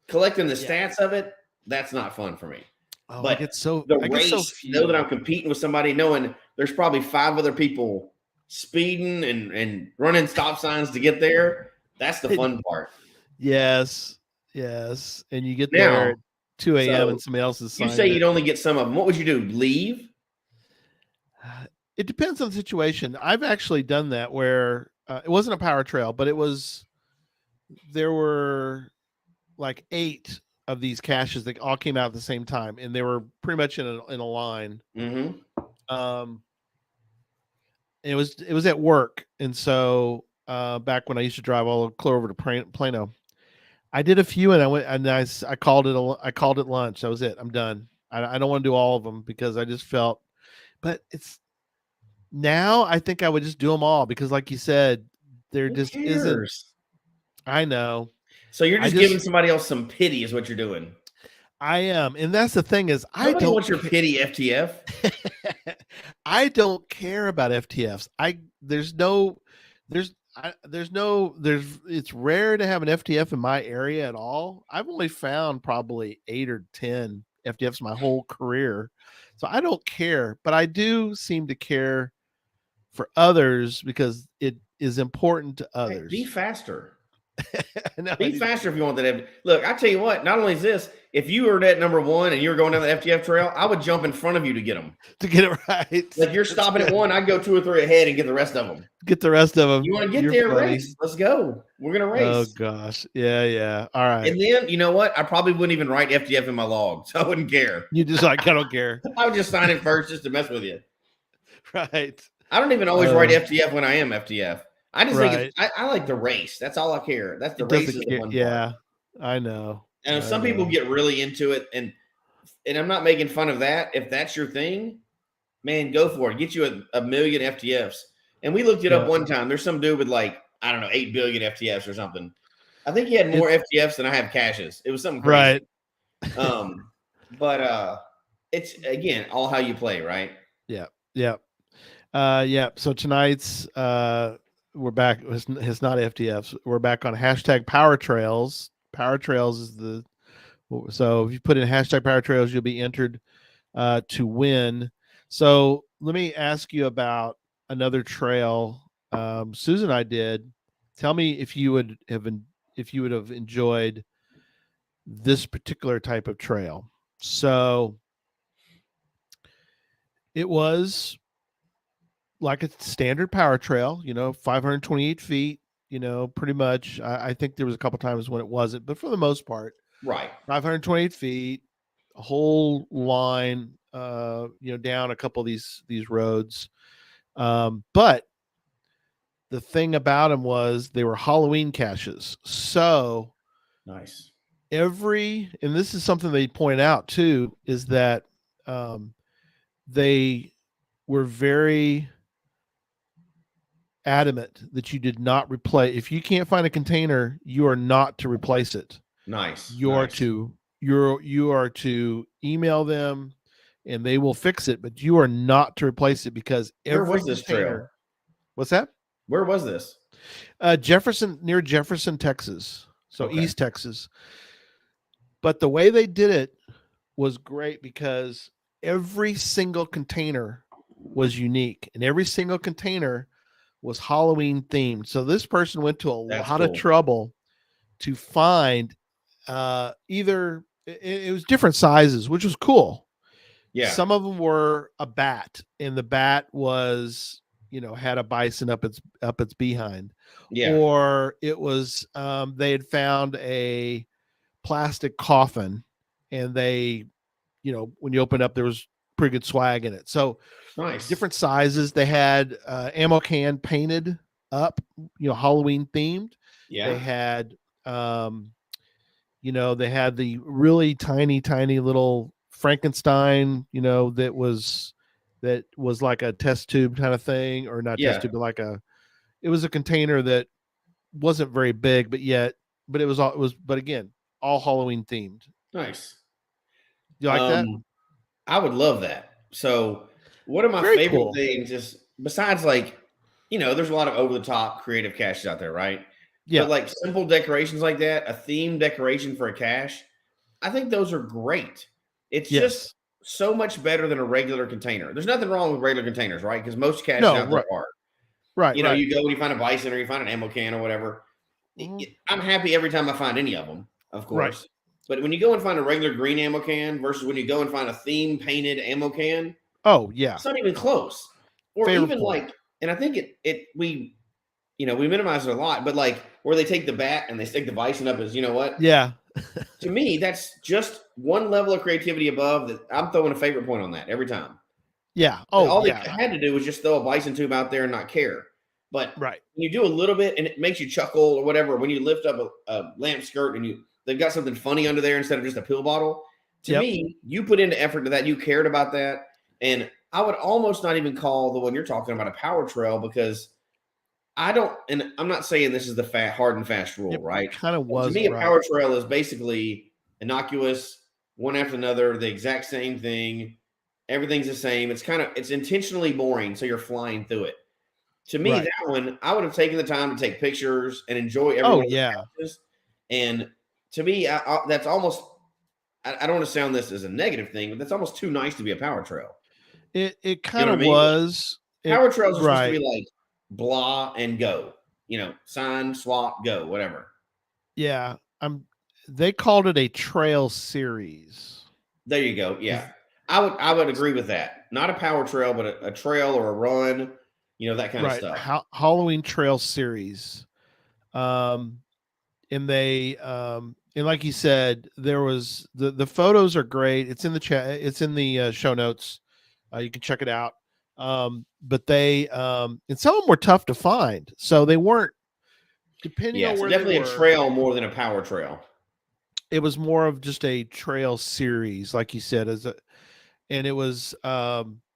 Collecting the stats of it, that's not fun for me. Oh, but I get so know that I'm competing with somebody, knowing there's probably 5 other people speeding and running stop signs to get there. That's the fun part. Yes. And you get there at 2 a.m. and somebody else is signed. You say you'd only get some of them. What would you do? Leave? It depends on the situation. I've actually done that where it wasn't a power trail, but there were like 8 of these caches that all came out at the same time, and they were pretty much in a line. Mm-hmm. It was at work, and so back when I used to drive all clear over to Plano, I did a few, and I went and I called it lunch. That was it. I'm done. I don't want to do all of them because I just felt, but it's now I think I would just do them all because, like you said, there just isn't. I know. So you're just giving somebody else some pity, is what you're doing. I am, and that's the thing is, I don't want your pity, FTF. I don't care about FTFs. It's rare to have an FTF in my area at all. I've only found probably 8 or 10 FTFs my whole career. So I don't care, but I do seem to care for others because it is important to others. Hey, be faster. Be faster if you want that. Look, I tell you what, not only is this, if you were at number 1 and you were going down the FTF trail, I would jump in front of you to get them. To get it right. Like you're stopping at 1, I'd go 2 or 3 ahead and get the rest of them. You want to get there, race? Let's go. We're going to race. Oh, gosh. Yeah. All right. And then, you know what? I probably wouldn't even write FTF in my log, so I wouldn't care. You just like, I don't care. I would just sign it first just to mess with you. Right. I don't even always write FTF when I am FTF. I just think I like the race. That's all I care. That's the race. Yeah, I know. And some people get really into it, and I'm not making fun of that. If that's your thing, man, go for it. Get you a million FTFs. And we looked it up one time. There's some dude with like, I don't know, 8 billion FTFs or something. I think he had more FTFs than I have caches. It was something crazy. Right. But it's, again, all how you play, right? Yeah. So tonight's we're back. It's not FTFs. We're back on hashtag Power Trails. Power Trails is so if you put in hashtag Power Trails, you'll be entered to win. So let me ask you about another trail Susan and I did. Tell me if you would have enjoyed this particular type of trail. So it was like a standard power trail, 528 feet, pretty much. I think there was a couple times when it wasn't, but for the most part, right. 528 feet, a whole line, down a couple of these roads. But the thing about them was they were Halloween caches. So nice. And this is something they point out too, is that they were very adamant that you did not replace. If you can't find a container, you are not to replace it. Nice. You are to email them and they will fix it, but you are not to replace it because where was this trail? What's that? Where was this? Near Jefferson, Texas. So East Texas. But the way they did it was great because every single container was unique and every single container was Halloween themed. So this person went to a lot of trouble to find either it was different sizes, which was cool. Yeah. Some of them were a bat, and the bat was, had a bison up its behind. Yeah. Or it was they had found a plastic coffin, and they, when you open up, there was pretty good swag in it. So nice. Different sizes. They had ammo can painted up, Halloween themed. Yeah. They had they had the really tiny little Frankenstein, that was like a test tube kind of thing, or not test tube, but it was a container that wasn't very big, but again, all Halloween themed. Nice. You like that? I would love that. So One of my Very favorite cool. things is, besides like, there's a lot of over the top creative caches out there, right? Yeah. But like simple decorations like that, a theme decoration for a cache, I think those are great. It's just so much better than a regular container. There's nothing wrong with regular containers, right? Because most caches out there are. Right. You go and you find a bison or you find an ammo can or whatever. I'm happy every time I find any of them, of course. Right. But when you go and find a regular green ammo can versus when you go and find a theme painted ammo can, oh yeah, it's not even close. Or favorite even point. Like, and I think we minimize it a lot, but like where they take the bat and they stick the bison up as, you know what? Yeah. To me, that's just one level of creativity above that. I'm throwing a favorite point on that every time. Yeah. Oh, all they had to do was just throw a bison tube out there and not care. But right. when you do a little bit and it makes you chuckle or whatever, when you lift up a lamp skirt and they've got something funny under there instead of just a pill bottle, to me, you put into effort to that. You cared about that. And I would almost not even call the one you're talking about a power trail, because I don't, and I'm not saying this is the hard and fast rule, right? Kind of was. To me, a power trail is basically innocuous, one after another, the exact same thing. Everything's the same. It's intentionally boring, so you're flying through it. To me, that one, I would have taken the time to take pictures and enjoy every one of the couches. And to me, that's almost, I don't want to sound this as a negative thing, but that's almost too nice to be a power trail. It kind of was. Power trails are supposed to be like blah and go. Sign, swap, go, whatever. Yeah. They called it a trail series. There you go. Yeah. I would agree with that. Not a power trail, but a trail or a run, that kind of stuff. Halloween trail series. And they and like you said, there was the photos are great. It's in the chat. It's in the show notes. You can check it out. But they and some of them were tough to find, so they weren't depending on where definitely they were. A trail more than a power trail. It was more of just a trail series, like you said, and it was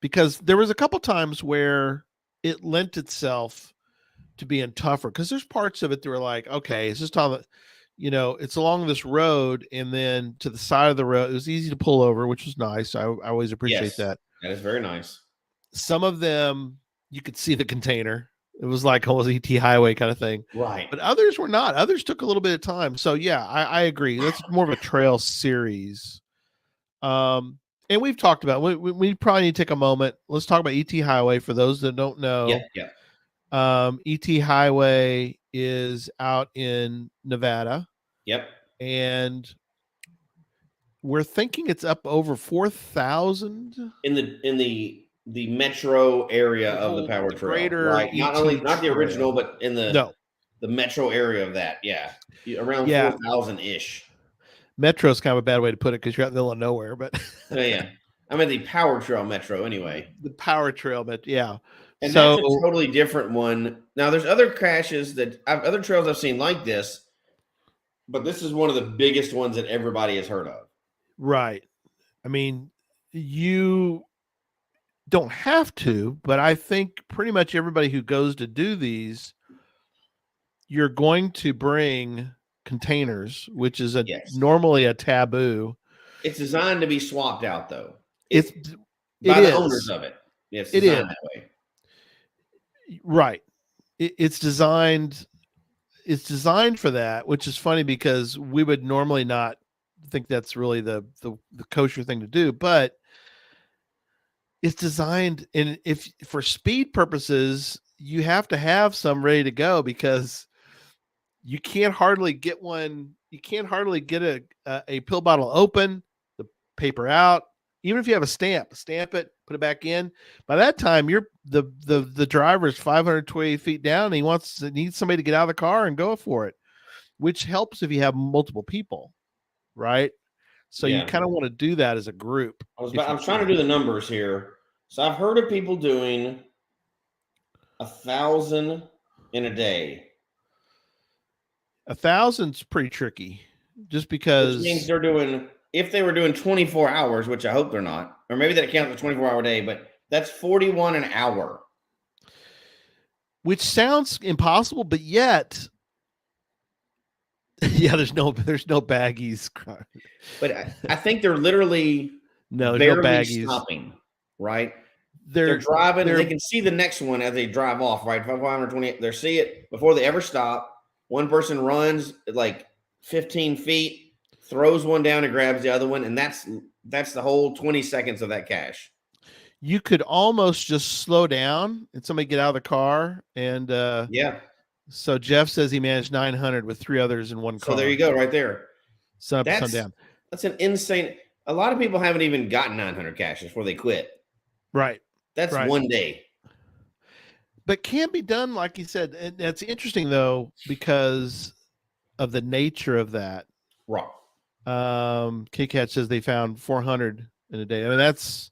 because there was a couple times where it lent itself to being tougher, because there's parts of it that were like, okay, it's just on the, it's along this road, and then to the side of the road, it was easy to pull over, which was nice. I always appreciate that. That is very nice. Some of them you could see the container. It was like almost ET highway kind of thing. Right. But others were not. Others took a little bit of time. So yeah, I agree. That's more of a trail series. And we've talked about, we probably need to take a moment. Let's talk about ET highway for those that don't know. Yeah. ET highway is out in Nevada. Yep. And we're thinking it's up over 4,000 in the metro area of the power trail, right? Not the original, but in the metro area of that. Yeah. Around 4,000 ish. Metro is kind of a bad way to put it because you're out in the middle of nowhere, but yeah. I'm in the power trail metro anyway. The power trail metro, yeah. And that's a totally different one. Now, there's other caches other trails I've seen like this, but this is one of the biggest ones that everybody has heard of. Right. I mean, you don't have to, but I think pretty much everybody who goes to do these, you're going to bring containers, which is normally a taboo. It's designed to be swapped out, though. By the owners of it. Yes, it's designed that way. Right. It's designed for that, which is funny because we would normally not think that's really the kosher thing to do, but it's designed, and if for speed purposes, you have to have some ready to go, because you can't hardly get one. You can't hardly get a pill bottle open, the paper out. Even if you have a stamp it, put it back in. By that time, the driver is 520 feet down, and he needs somebody to get out of the car and go for it, which helps if you have multiple people, right? So you kind of want to do that as a group. I'm trying to do the numbers here. So I've heard of people doing 1,000 in a day. 1,000's pretty tricky, just because. Which means if they were doing 24 hours, which I hope they're not, or maybe that counts as a 24-hour day, but that's 41 an hour. Which sounds impossible, but yet, there's no baggies. But I think they're literally no baggies stopping, right? they're driving and they can see the next one as they drive off, right? 528. They see it before they ever stop. One person runs like 15 feet, throws one down and grabs the other one, and that's the whole 20 seconds of that cache. You could almost just slow down and somebody get out of the car and yeah. So Jeff says he managed 900 with 3 others in one car. So there you go, right there. Sun up, sundown. That's an insane. A lot of people haven't even gotten 900 caches before they quit. Right. That's one day. But can be done, like you said. And that's interesting though, because of the nature of that. Right. KCAT says they found 400 in a day. I mean, that's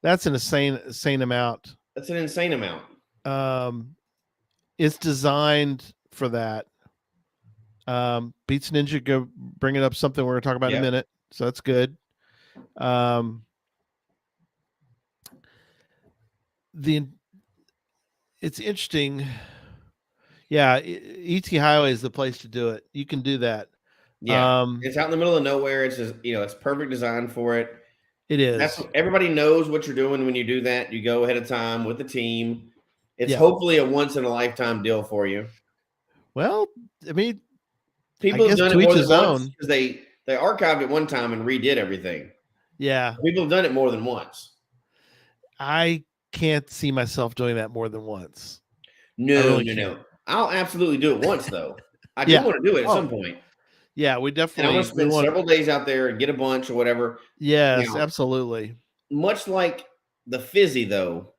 an insane amount. That's an insane amount. It's designed for that. Beats Ninja go bringing up something we're going to talk about in a minute, so that's good. It's interesting. Yeah, ET Highway is the place to do it. You can do that. Yeah, it's out in the middle of nowhere. It's just, it's perfect design for it. It is. Everybody knows what you're doing when you do that. You go ahead of time with the team. It's hopefully a once in a lifetime deal for you. Well, I mean, people have done it more than once because they archived it one time and redid everything. Yeah, people have done it more than once. I can't see myself doing that more than once. No. I'll absolutely do it once though. I do want to do it at some point. Yeah, we definitely. And I want to spend several days out there and get a bunch or whatever. Yes, absolutely. Much like the Fizzy, though,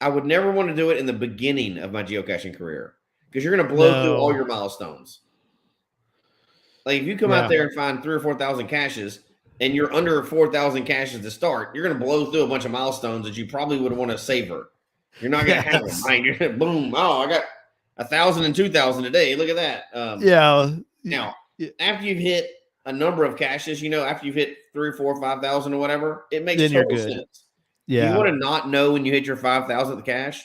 I would never want to do it in the beginning of my geocaching career because you're going to blow through all your milestones. Like if you come out there and find 3,000 or 4,000 caches and you're under 4,000 caches to start, you're going to blow through a bunch of milestones that you probably would want to savor. You're not going to have them. Right? You're gonna, boom. Oh, I got 1,000 and 2,000 a day. Look at that. Now, after you've hit a number of caches, after you've hit 3 or 4 or 5,000 or whatever, it makes total sense. Yeah. You want to not know when you hit your 5,000th cache?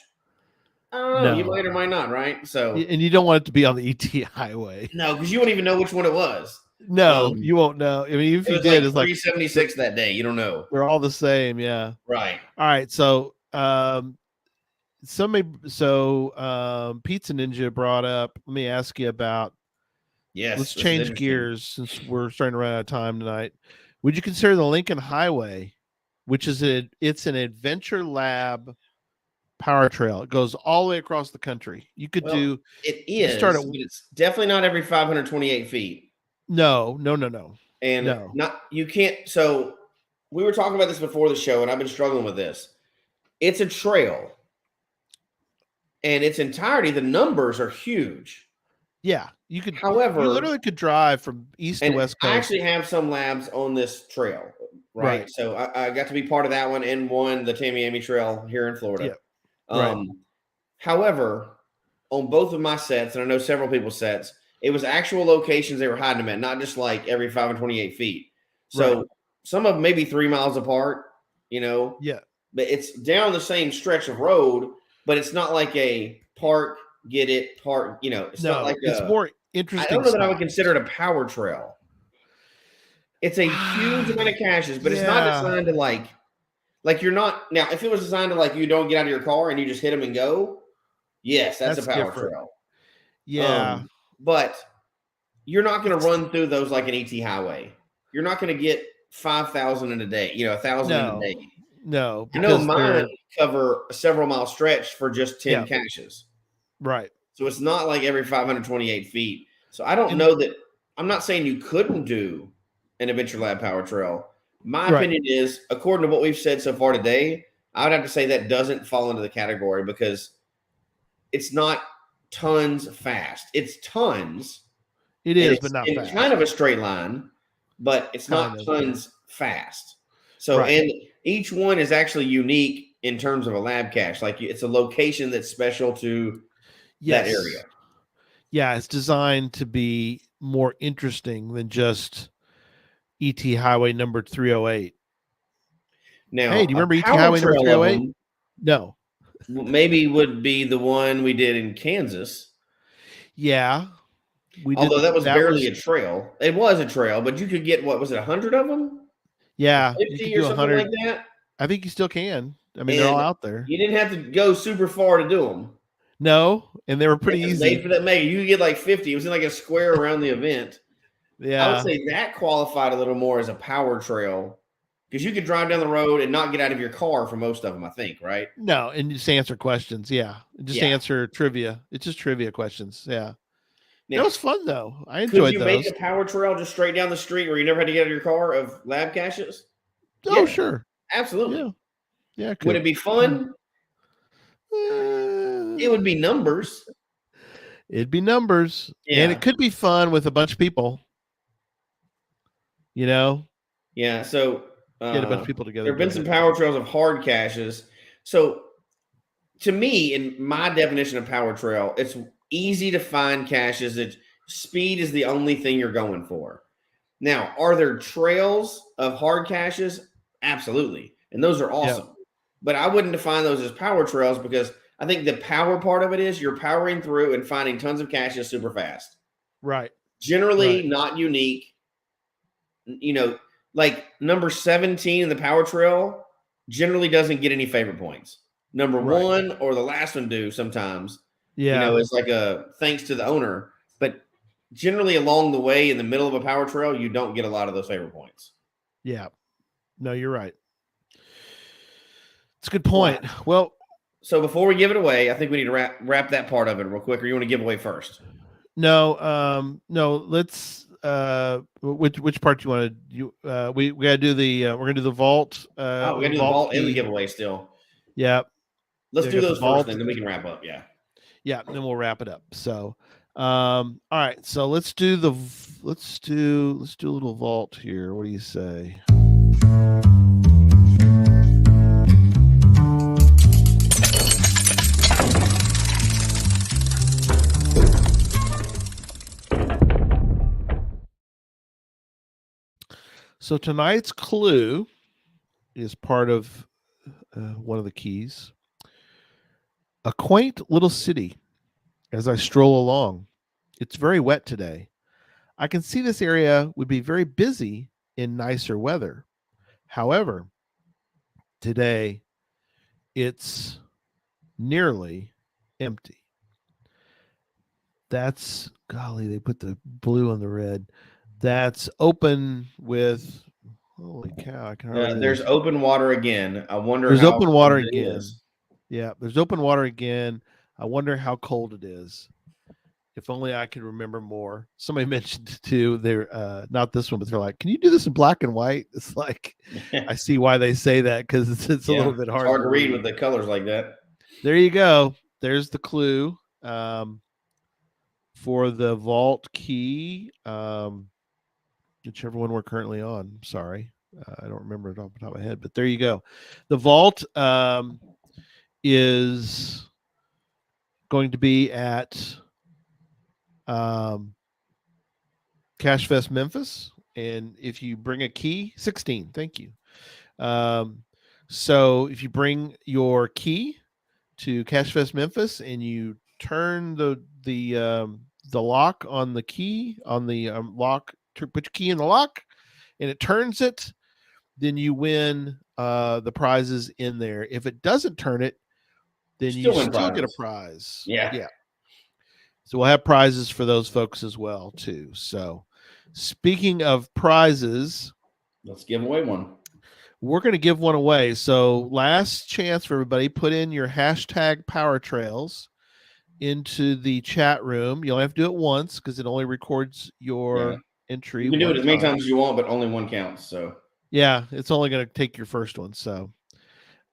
I don't know. You might or might not, right? So, and you don't want it to be on the ET Highway. No, because you won't even know which one it was. No, you won't know. I mean, if you did, it's like 376 that day. You don't know. We're all the same. Yeah. Right. All right. So, Pizza Ninja brought up. Let me ask you about. Yes. Let's change gears since we're starting to run out of time tonight. Would you consider the Lincoln Highway, which is it's an adventure lab power trail? It goes all the way across the country. You could do. It is. But it's definitely not every 528 feet. No. And you can't. So we were talking about this before the show, and I've been struggling with this. It's a trail. And its entirety, the numbers are huge. Yeah, you could. However, you literally could drive from east to west coast. I actually have some labs on this trail, right? So I got to be part of that one and the Tamiami Trail here in Florida. Yeah. However, on both of my sets, and I know several people's sets, it was actual locations they were hiding them at, not just like every 528 feet. So some of them maybe 3 miles apart, Yeah. But it's down the same stretch of road, but it's not like a park. Get it? Part, it's not like it's more interesting. I don't know that I would consider it a power trail. It's a huge amount of caches, but it's not designed to like you're not now. If it was designed to you don't get out of your car and you just hit them and go, yes, that's a power trail. Yeah, but you're not going to run through those like an ET Highway. You're not going to get 5,000 in a day. 1,000 in a day. No, I know mine cover a several mile stretch for just 10 caches. Right. So it's not like every 528 feet. So I don't know that. I'm not saying you couldn't do an Adventure Lab Power Trail. My opinion is, according to what we've said so far today, I would have to say that doesn't fall into the category because it's not tons fast. It's tons. It is, but not fast. It's kind of a straight line, but it's not tons fast. So, and each one is actually unique in terms of a lab cache. Like it's a location that's special to that area. Yeah, it's designed to be more interesting than just ET Highway number 308. Now, hey, do you remember ET Highway number 308? No. Maybe would be the one we did in Kansas. Yeah. Although that was barely a trail. It was a trail, but you could get, 100 of them? Yeah. 50 or something like that? I think you still can. I mean, they're all out there. You didn't have to go super far to do them. No, and they were pretty easy. Made for that mega. You could get like 50. It was in like a square around the event. Yeah. I would say that qualified a little more as a power trail because you could drive down the road and not get out of your car for most of them, I think, right? No, and just answer questions. Yeah. Just answer trivia. It's just trivia questions. Yeah. Now, it was fun, though. I enjoyed those. Could you make a power trail just straight down the street where you never had to get out of your car of lab caches? Oh, sure. Absolutely. Yeah. Would it be fun? It would be numbers. It'd be numbers. Yeah. And it could be fun with a bunch of people. Yeah. So get a bunch of people together. There have been some power trails of hard caches. So to me, in my definition of power trail, it's easy to find caches. Speed is the only thing you're going for. Now, are there trails of hard caches? Absolutely. And those are awesome. Yeah. But I wouldn't define those as power trails because I think the power part of it is you're powering through and finding tons of caches super fast. Right. Generally not unique. Like number 17 in the power trail generally doesn't get any favorite points. Number 1 or the last one do sometimes. Yeah. It's like a thanks to the owner. But generally along the way in the middle of a power trail, you don't get a lot of those favorite points. Yeah. No, you're right. It's a good point. Well, so before we give it away, I think we need to wrap that part of it real quick. Or you want to give away first? No, let's which part do you want to we gotta do the we're gonna do the vault. We gotta do the vault and the giveaway still. Yeah. Let's do those first, then we can wrap up. Yeah. Yeah, and then we'll wrap it up. So all right. So let's do a little vault here. What do you say? So tonight's clue is part of one of the keys. A quaint little city as I stroll along. It's very wet today. I can see this area would be very busy in nicer weather. However, today it's nearly empty. That's, golly, they put the blue on the red. That's open with, holy cow! I can there's open water again. I wonder. There's open water again. Yeah, there's open water again. I wonder how cold it is. If only I could remember more. Somebody mentioned too. They're not this one, but they're like, "Can you do this in black and white?" It's like I see why they say that because it's a little bit hard. It's hard to read with the colors like that. There you go. There's the clue for the vault key. Whichever one we're currently on. Sorry. I don't remember it off the top of my head, but there you go. The vault is going to be at Cache Fest Memphis. And if you bring a key, 16, thank you. So if you bring your key to Cache Fest Memphis and you turn the lock on the key, on the lock, put your key in the lock and it turns it, then you win the prizes in there. If it doesn't turn it, then you still get a prize. Yeah. So we'll have prizes for those folks as well too. So speaking of prizes, let's give away one. We're going to give one away. So last chance for everybody, put in your hashtag Power Trails into the chat room. You only have to do it once because it only records your entry. You can do it as many times as you want, but only one counts. So yeah, it's only going to take your first one. So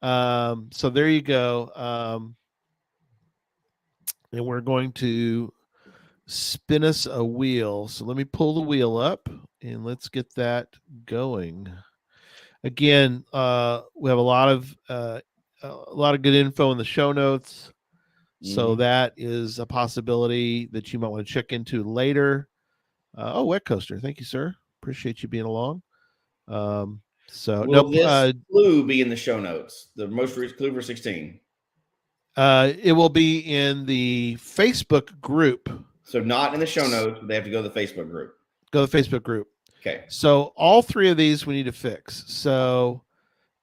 so there you go. And we're going to spin us a wheel. So let me pull the wheel up and let's get that going. Again, we have a lot of good info in the show notes. So that is a possibility that you might want to check into later. Wet Coaster. Thank you, sir. Appreciate you being along. Will this clue be in the show notes? The most recent clue for 16. It will be in the Facebook group. So not in the show notes, but they have to go to the Facebook group. Go to the Facebook group. Okay. So all three of these we need to fix. So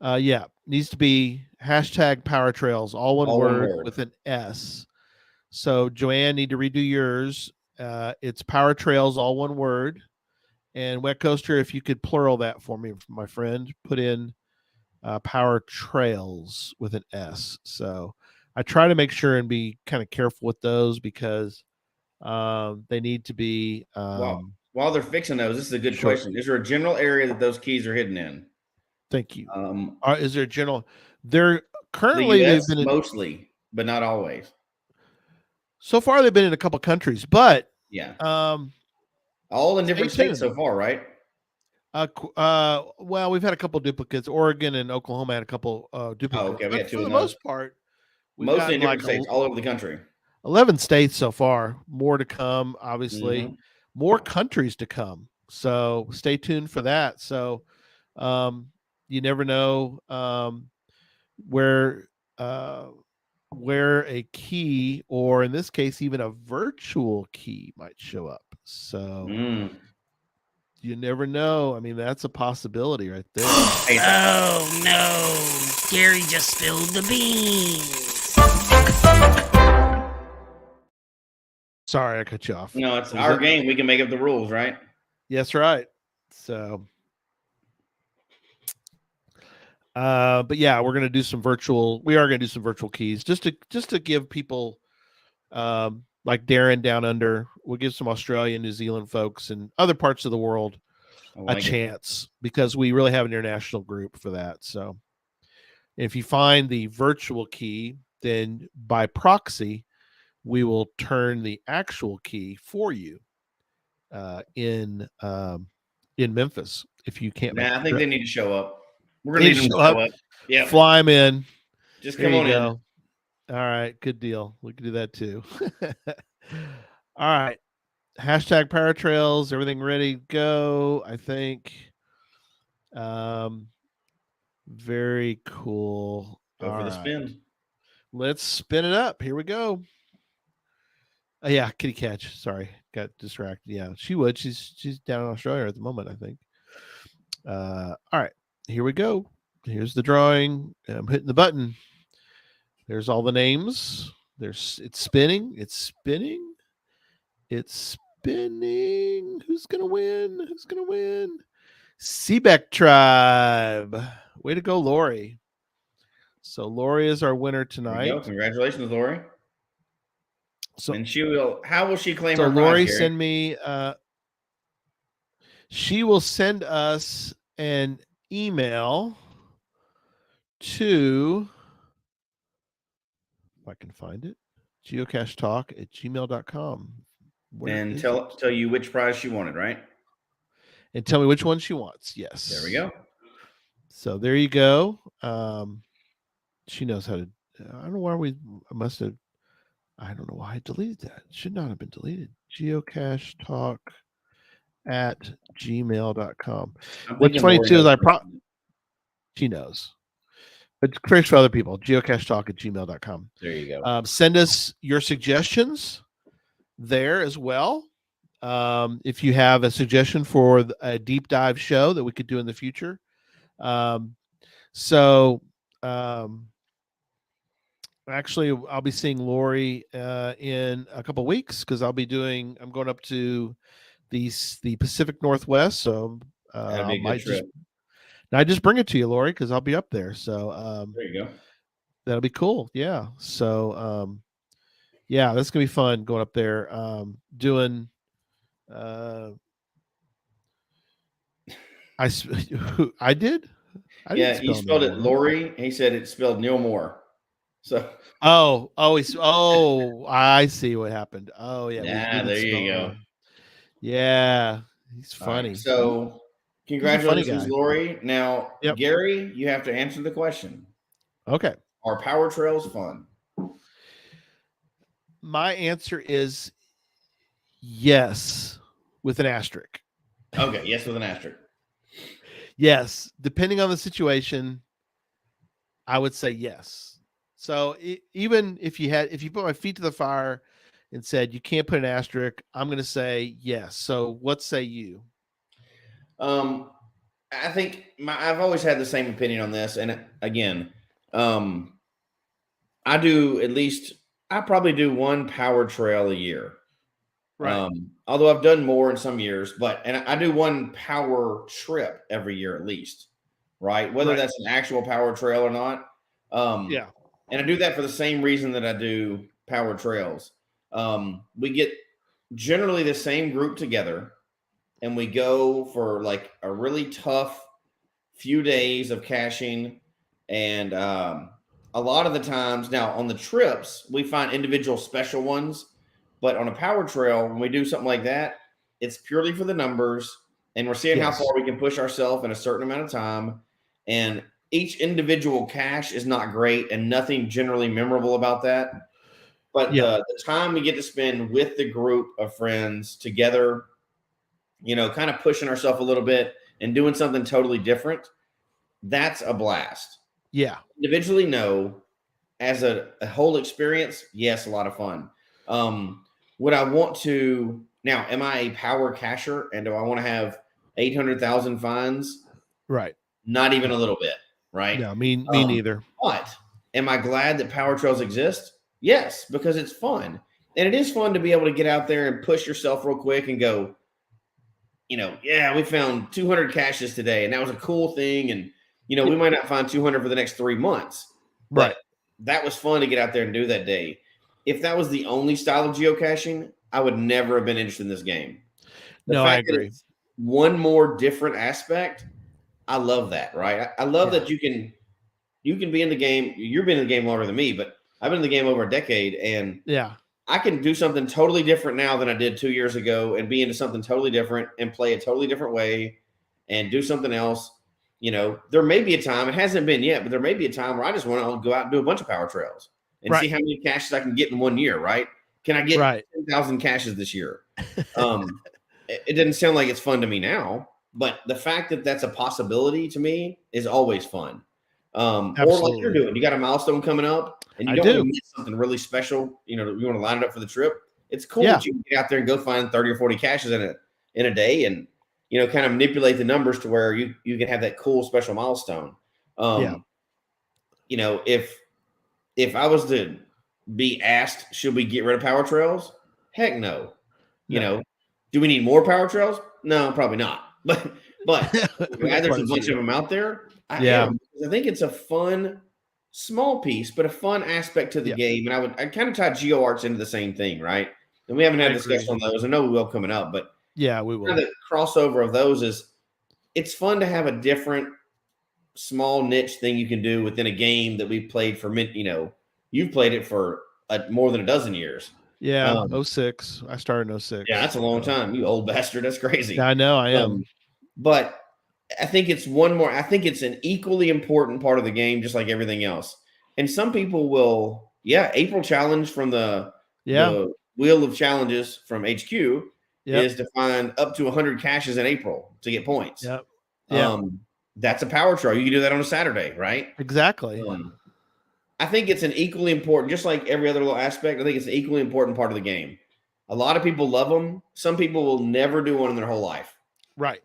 Needs to be hashtag Power Trails, all one All one word word. with an S. So Joanne, need to redo yours. It's Power Trails, all one word. And Wet Coaster, if you could plural that for me, my friend, put in Power Trails with an S. So I try to make sure and be kind of careful with those because they need to be. While they're fixing those, this is a good short. question. Is there a general area that those keys are hidden in? Thank you. Um, Is there a general? They're the currently U.S. they've been in, mostly, but not always. so far they've been in a couple countries, but Yeah, um, all in stay different states so tuned. far, right? Well, we've had a couple duplicates. Oregon and Oklahoma had a couple Oh, duplicates, okay. We but got two for of the those. most part, we've Mostly gotten in different like states, all over the country. 11 states so far. More to come, obviously. Mm-hmm. More countries to come. So stay tuned for that. So um, you never know where a key, or in this case, even a virtual key, might show up. So you never know. I mean, that's a possibility right there. Oh no, Gary just spilled the beans. Sorry, I cut you off. No, it's our game. We can make up the rules, right? Yes, right. So but yeah, we are going to do some virtual keys just to give people like Darren down under. We'll give some Australia, New Zealand folks and other parts of the world a chance because we really have an international group for that. So if you find the virtual key, then by proxy, we will turn the actual key for you in Memphis. If you can't make I think they need to show up. We're gonna need them to show up. Yeah, fly them in. Just come on in. All right, good deal. We can do that too. All right, hashtag Paratrails. Everything ready to go? I think. Very cool. Go for the spin. Let's spin it up. Here we go. Yeah, kitty catch. Sorry, got distracted. Yeah, she would. She's down in Australia at the moment, I think. All right, here we go. Here's the drawing. I'm hitting the button. There's all the names. It's spinning. It's spinning. It's spinning. Who's gonna win? Who's gonna win? Seebeck Tribe. Way to go, Lori. So Lori is our winner tonight. Congratulations, Lori. So, and how will she claim her prize, Lori, Gary? send me she will send us an email to, if I can find it, geocachetalk@gmail.com. And tell you which prize she wanted, right? And tell me which one she wants. Yes. There we go. So there you go. She knows how to. I don't know why I don't know why I deleted that. It should not have been deleted. geocachetalk@gmail.com. What's funny too is she knows. But it's for other people. geocachetalk@gmail.com. There you go. Send us your suggestions there as well. If you have a suggestion for a deep dive show that we could do in the future. Actually, I'll be seeing Lori in a couple of weeks because I'm going up to the Pacific Northwest. So I might just bring it to you, Lori, because I'll be up there. So there you go. That'll be cool. Yeah. So yeah, that's gonna be fun going up there. Doing I did. Yeah, you spelled it Lori. He said it spelled Neil Moore. So I see what happened. Oh yeah, there you go. Yeah, he's funny. Right, so congratulations, Lori. Now, Gary, you have to answer the question. Okay. Are power trails fun? My answer is yes, with an asterisk. Okay, yes, with an asterisk. Yes, depending on the situation, I would say yes. So even if you put my feet to the fire and said you can't put an asterisk, I'm going to say yes. So what say you? I think I've always had the same opinion on this. And again, I probably do one power trail a year. Right. Although I've done more in some years, and I do one power trip every year at least, right? Whether Right. that's an actual power trail or not. Yeah. And I do that for the same reason that I do power trails. We get generally the same group together and we go for like a really tough few days of caching. And a lot of the times now on the trips, we find individual special ones. But on a power trail, when we do something like that, it's purely for the numbers. And we're seeing how far we can push ourselves in a certain amount of time. And each individual cache is not great and nothing generally memorable about that. But the time we get to spend with the group of friends together, kind of pushing ourselves a little bit and doing something totally different, that's a blast. Yeah. Individually, no. As a whole experience, yes, a lot of fun. Would I want to now? Am I a power cacher, and do I want to have 800,000 finds? Right. Not even a little bit. Right. No, me neither. But am I glad that power trails exist? Yes, because it's fun, and it is fun to be able to get out there and push yourself real quick and go. Yeah, we found 200 caches today, and that was a cool thing. And we might not find 200 for the next 3 months, but right. That was fun to get out there and do that day. If that was the only style of geocaching, I would never have been interested in this game. I agree. One more different aspect, I love that, right? I love that you can be in the game. You've been in the game longer than me, but I've been in the game over a decade, and I can do something totally different now than I did 2 years ago and be into something totally different and play a totally different way and do something else. There may be a time, it hasn't been yet, but there may be a time where I just want to go out and do a bunch of power trails and see how many caches I can get in 1 year, right? Can I get 10,000 caches this year? It doesn't sound like it's fun to me now, but the fact that that's a possibility to me is always fun. Or like you're doing, you got a milestone coming up and you don't want to miss something really special. You want to line it up for the trip. It's cool that you can get out there and go find 30 or 40 caches in a day and kind of manipulate the numbers to where you can have that cool special milestone. If I was to be asked, should we get rid of power trails? Heck no. Do we need more power trails? No, probably not. But there's a bunch of them out there. I think it's a fun, small piece, but a fun aspect to the game. And I kind of tie GeoArts into the same thing, right? And we haven't had a discussion on those. I know we will coming up, but we will. The crossover of those is it's fun to have a different small niche thing you can do within a game that we've played for you've played it for more than a dozen years. 06. I started in 06. Yeah, that's a long time. You old bastard. That's crazy. I know I am. But I think it's I think it's an equally important part of the game, just like everything else. And some people will, April challenge from the Wheel of Challenges from HQ is to find up to 100 caches in April to get points. That's a power trail. You can do that on a Saturday, right? Exactly. I think it's an equally important, just like every other little aspect, I think it's an equally important part of the game. A lot of people love them. Some people will never do one in their whole life. Right.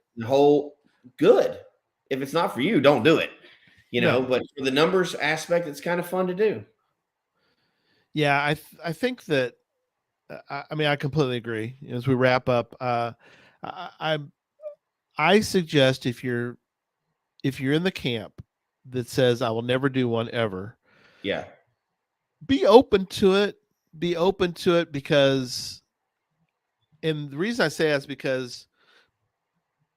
Good. If it's not for you, don't do it. But for the numbers aspect, it's kind of fun to do. Yeah, I think that I completely agree. As we wrap up, I suggest if you're in the camp that says I will never do one ever, be open to it. Be open to it because, and the reason I say that is because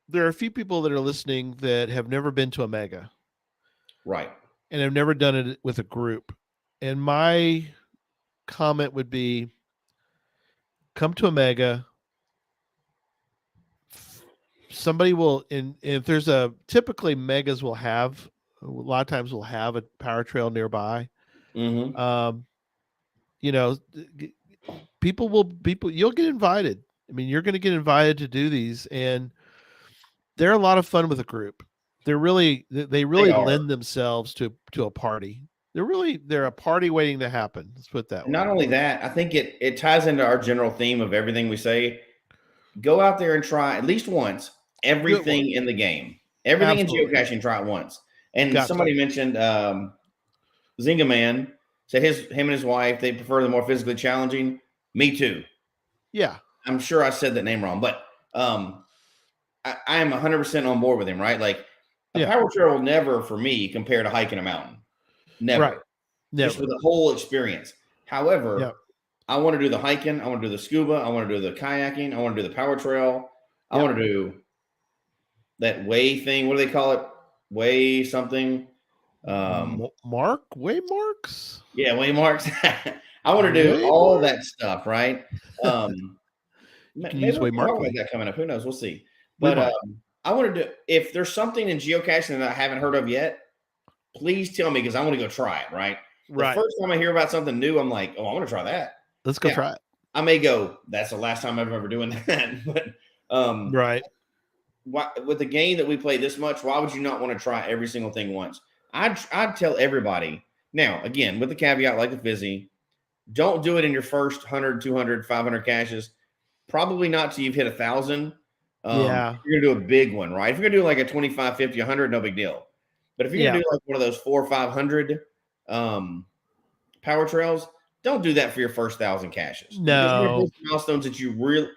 there are a few people that are listening that have never been to a mega, right, and have never done it with a group. And my comment would be, come to a mega. Somebody will, and if there's typically megas will have, a lot of times will have a power trail nearby. Mm-hmm. You'll get invited. I mean, you're going to get invited to do these, and they're a lot of fun with a group. They really lend themselves to a party. They're a party waiting to happen. Let's put that way. Not only that, I think it ties into our general theme of everything we say. Go out there and try at least once everything in the game. Everything Absolutely. in geocaching, try it once. And somebody mentioned Zinga Man said him and his wife, they prefer the more physically challenging. Me too. Yeah. I'm sure I said that name wrong, but I am 100% on board with him, right? Like a power trail will never, for me, compare to hiking a mountain. Never. Right. Never. Just for the whole experience. However, I want to do the hiking. I want to do the scuba. I want to do the kayaking. I want to do the power trail. I want to do that way thing. What do they call it? Way something. Way marks. Yeah, way marks. I want to do all that stuff, right? Maybe use way mark like that coming up. Who knows? We'll see. But I want to do. If there's something in geocaching that I haven't heard of yet, please tell me because I want to go try it. Right. The first time I hear about something new, I'm like, oh, I want to try that. Let's go try it. I may go. That's the last time I'm ever doing that. But with the game that we play this much, why would you not want to try every single thing once? I'd tell everybody. Now, again, with the caveat like the fizzy, don't do it in your first 100, 200, 500 caches. Probably not till you've hit 1,000. You're going to do a big one, right? If you're going to do like a 25, 50, 100, no big deal. But if you're going to do like one of those 400 or 500 power trails, don't do that for your first 1,000 caches. No. Milestones that you really,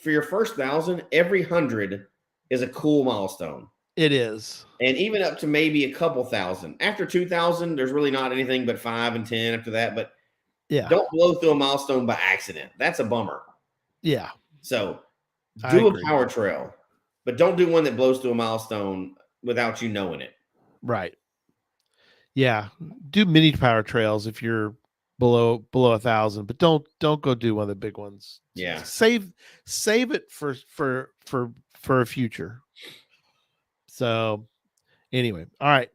for your first 1,000, every 100 is a cool milestone. It is. And even up to maybe a couple thousand. After 2,000, there's really not anything but 5 and 10 after that. But don't blow through a milestone by accident. That's a bummer. Yeah. So do a power trail, but don't do one that blows through a milestone without you knowing it. Right. Yeah. Do mini power trails if you're below 1,000, but don't go do one of the big ones. Yeah. Save it for a future. So anyway, all right.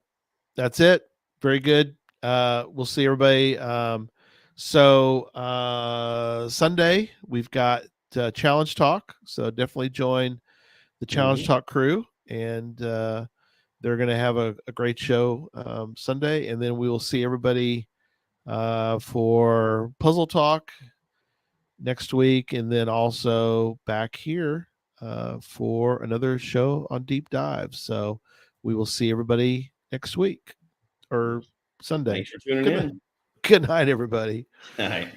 That's it. Very good. We'll see everybody. So Sunday we've got Challenge Talk. So definitely join the Challenge Talk crew, and they're going to have a great show Sunday, and then we will see everybody for Puzzle Talk next week, and then also back here for another show on Deep Dive. So we will see everybody next week or Sunday. Thanks for tuning in. Good night, everybody. All right.